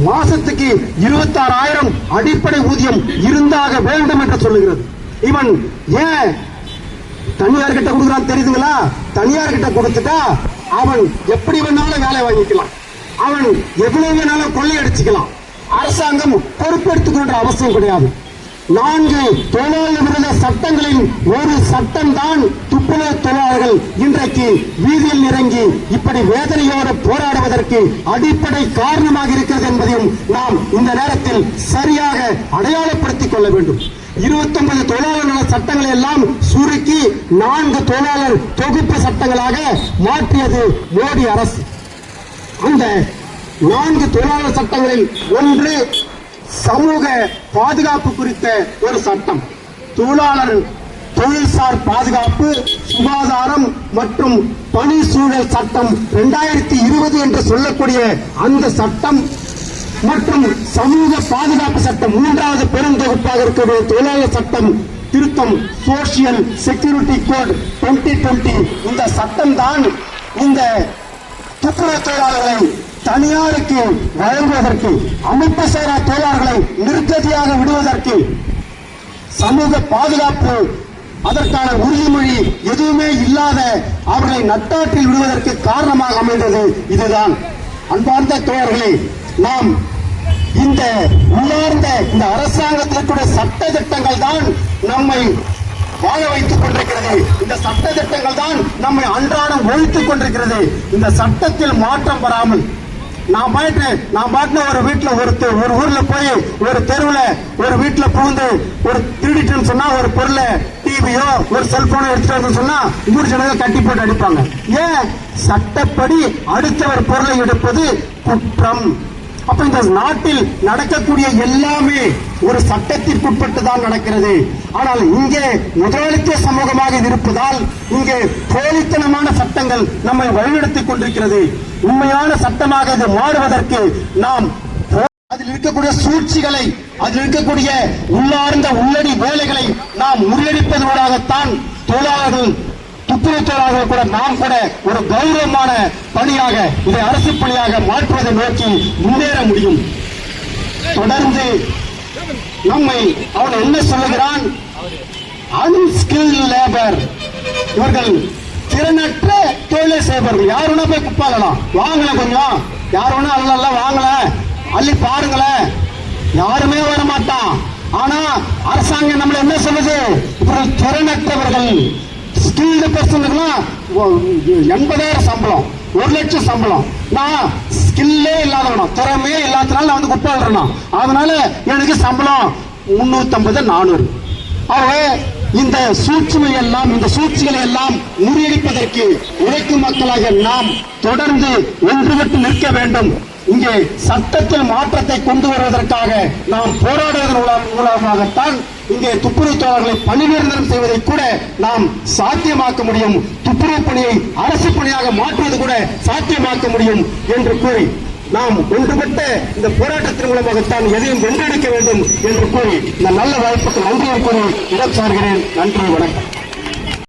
மாசத்துக்கு 26,000 அடிப்படை ஊதியம் இருந்தாக வேண்டும் என்று சொல்லுகிறது. இவன் ஏன் தனியார் கிட்ட கொடுக்குறான் தெரியுதுங்களா? தனியார் கிட்ட கொடுத்துட்டா அவன் எப்படி வேணாலும் வேலை வாங்கிக்கலாம், அவன் எவ்வளவு வேணாலும் கொள்ளையடிச்சுக்கலாம். அரசாங்கம் பொறுப்பெடுத்துக் கொண்ட அவசியம் கிடையாது. 4 தொழிலாளர் விரோத சட்டங்களின் ஒரு சட்டம் தான் துப்புரவு தொழிலாளர்கள் இன்றைக்கு வீதியில் இறங்கி இப்படி வேதனையோடு போராடுவதற்கு அடிப்படை காரணமாக இருக்கிறது என்பதையும் நாம் இந்த நேரத்தில் சரியாக அடையாளப்படுத்திக் கொள்ள வேண்டும். 29 தொழிலாளர் நல சட்டங்களை எல்லாம் சுருக்கி 4 தொழிலாளர் தொகுப்பு சட்டங்களாக மாற்றியது மோடி அரசு. அந்த 4 தொழிலாளர் சட்டங்களில் ஒன்று சமூக பாதுகாப்பு குறித்த ஒரு சட்டம். தொழிலாளர் தொழில்சார் பாதுகாப்பு, சுகாதாரம் மற்றும் பணி சூழல் சட்டம் 2020 என்று சொல்லக்கூடிய அந்த சட்டம் மற்றும் சமூக பாதுகாப்பு சட்டம் 3வது பெருந்தொகுப்பாக இருக்கக்கூடிய தொழிலாளர் சட்டம் திருத்தம் சோசியல் செக்யூரிட்டி கோட் 2020. இந்த சட்டம் தான் இந்த துப்புரவு தொழிலாளர்களை தனியாருக்கு வழங்குவதற்கு, அமைப்பு சாரா தொழிலாளர்களை நிர்கதியாக விடுவதற்கு, சமூக பாதுகாப்பு அதற்கான உறுதிமொழி எதுவுமே இல்லாத அவர்களை நட்டாற்றில் விடுவதற்கு காரணமாக அமைந்தது இதுதான். அன்பார்ந்த தோழர்களே, நாம் இந்த உள்ளார்ந்த இந்த அரசாங்கத்திற்குரிய சட்ட திட்டங்கள் தான் நம்மை வாழ வைத்துக் கொண்டிருக்கிறது. இந்த சட்ட திட்டங்கள் தான் நம்மை அன்றாடம் ஒழித்துக் கொண்டிருக்கிறது. இந்த சட்டத்தில் மாற்றம் வராமல் நான் பாட்டு ஒரு வீட்டுல ஒரு ஊர்ல போய் ஒரு தெருவுல ஒரு வீட்டுல புகுந்து ஒரு திருடிட்டுன்னு சொன்னா ஒரு பொருளை டிவியோ ஒரு செல்போனோ எடுத்துட்டு வந்து சொன்னா ஊர் ஜனங்க கட்டி போட்டு அடிப்பாங்க. ஏன்? சட்டப்படி அடுத்தவர் பொருளை எடுப்பது குற்றம். அப்ப இந்த நாட்டில் நடக்கக்கூடிய எல்லாமே ஒரு சட்டத்திற்குட்பட்டு தான் நடக்கிறது. ஆனால் இங்கே முதலாளித்துவ சமூகமாக இருப்பதால் இங்கே போலித்தனமான சட்டங்கள் நம்மை வழிநடத்திக் கொண்டிருக்கிறது. உண்மையான சட்டமாக இது மாறுவதற்கு நாம் அதில் இருக்கக்கூடிய சூழ்ச்சிகளை, அதில் இருக்கக்கூடிய உள்ளார்ந்த உள்ளடி வேலைகளை நாம் முறியடிப்பதற்காகத்தான் தொழிலாளர்கள், துப்புரவு தொழிலாளர்கள் கூட நாம் கூட ஒரு கௌரவமான பணியாக இதை அரசு பணியாக மாற்றுவதை நோக்கி முன்னேற முடியும். தொடர்ந்து நம்மை அவன் என்ன சொல்லுகிறான்? அன்ஸ்கில் லேபர், இவர்கள் திறனற்ற தொழிலை செய்பவர்கள். யார் வேணா போய் குப்பாளலாம், வாங்கல கொஞ்சம், யார் வேணா அல்ல வாங்கல, அள்ளி பாருங்களேன், யாருமே வர மாட்டான். ஆனா அரசாங்கம் நம்மள என்ன சொல்லுது? இவர்கள் திறனற்றவர்கள், ஸ்கில்டு பர்சனுக்குலாம் 80,000 சம்பளம், 1 லட்சம் சம்பளம். நான் ஸ்கில்லே இல்லாதவனா, திறமையே இல்லாதனால நான் வந்து குப்பாடுறேன், அதனால எனக்கு சம்பளம் 350, 400. ஆகவே இந்த சூழ்ச்சிகளை எல்லாம் முறியடிப்பதற்கு உழைக்கும் மக்களாக நாம் தொடர்ந்து ஒன்றுபட்டு நிற்க வேண்டும். இங்கே சட்டத்தில் மாற்றத்தை கொண்டு வருவதற்காக நாம் போராடுவதன் மூலமாகத்தான் இங்கே துப்புரவு தொழிலாளர்களை பணி நிரந்தரம் செய்வதை கூட நாம் சாத்தியமாக்க முடியும். துப்புரவு பணியை அரசு பணியாக மாற்றுவது கூட சாத்தியமாக்க முடியும் என்று கூறி நாம் ஒன்றுபட்ட இந்த போராட்டத்தின் மூலமாகத்தான் எதையும் வென்றெடுக்க வேண்டும் என்று கூறி இந்த நல்ல வாய்ப்புக்கு நன்றியை கூறி இடம் சார்கிறேன். நன்றி, வணக்கம்.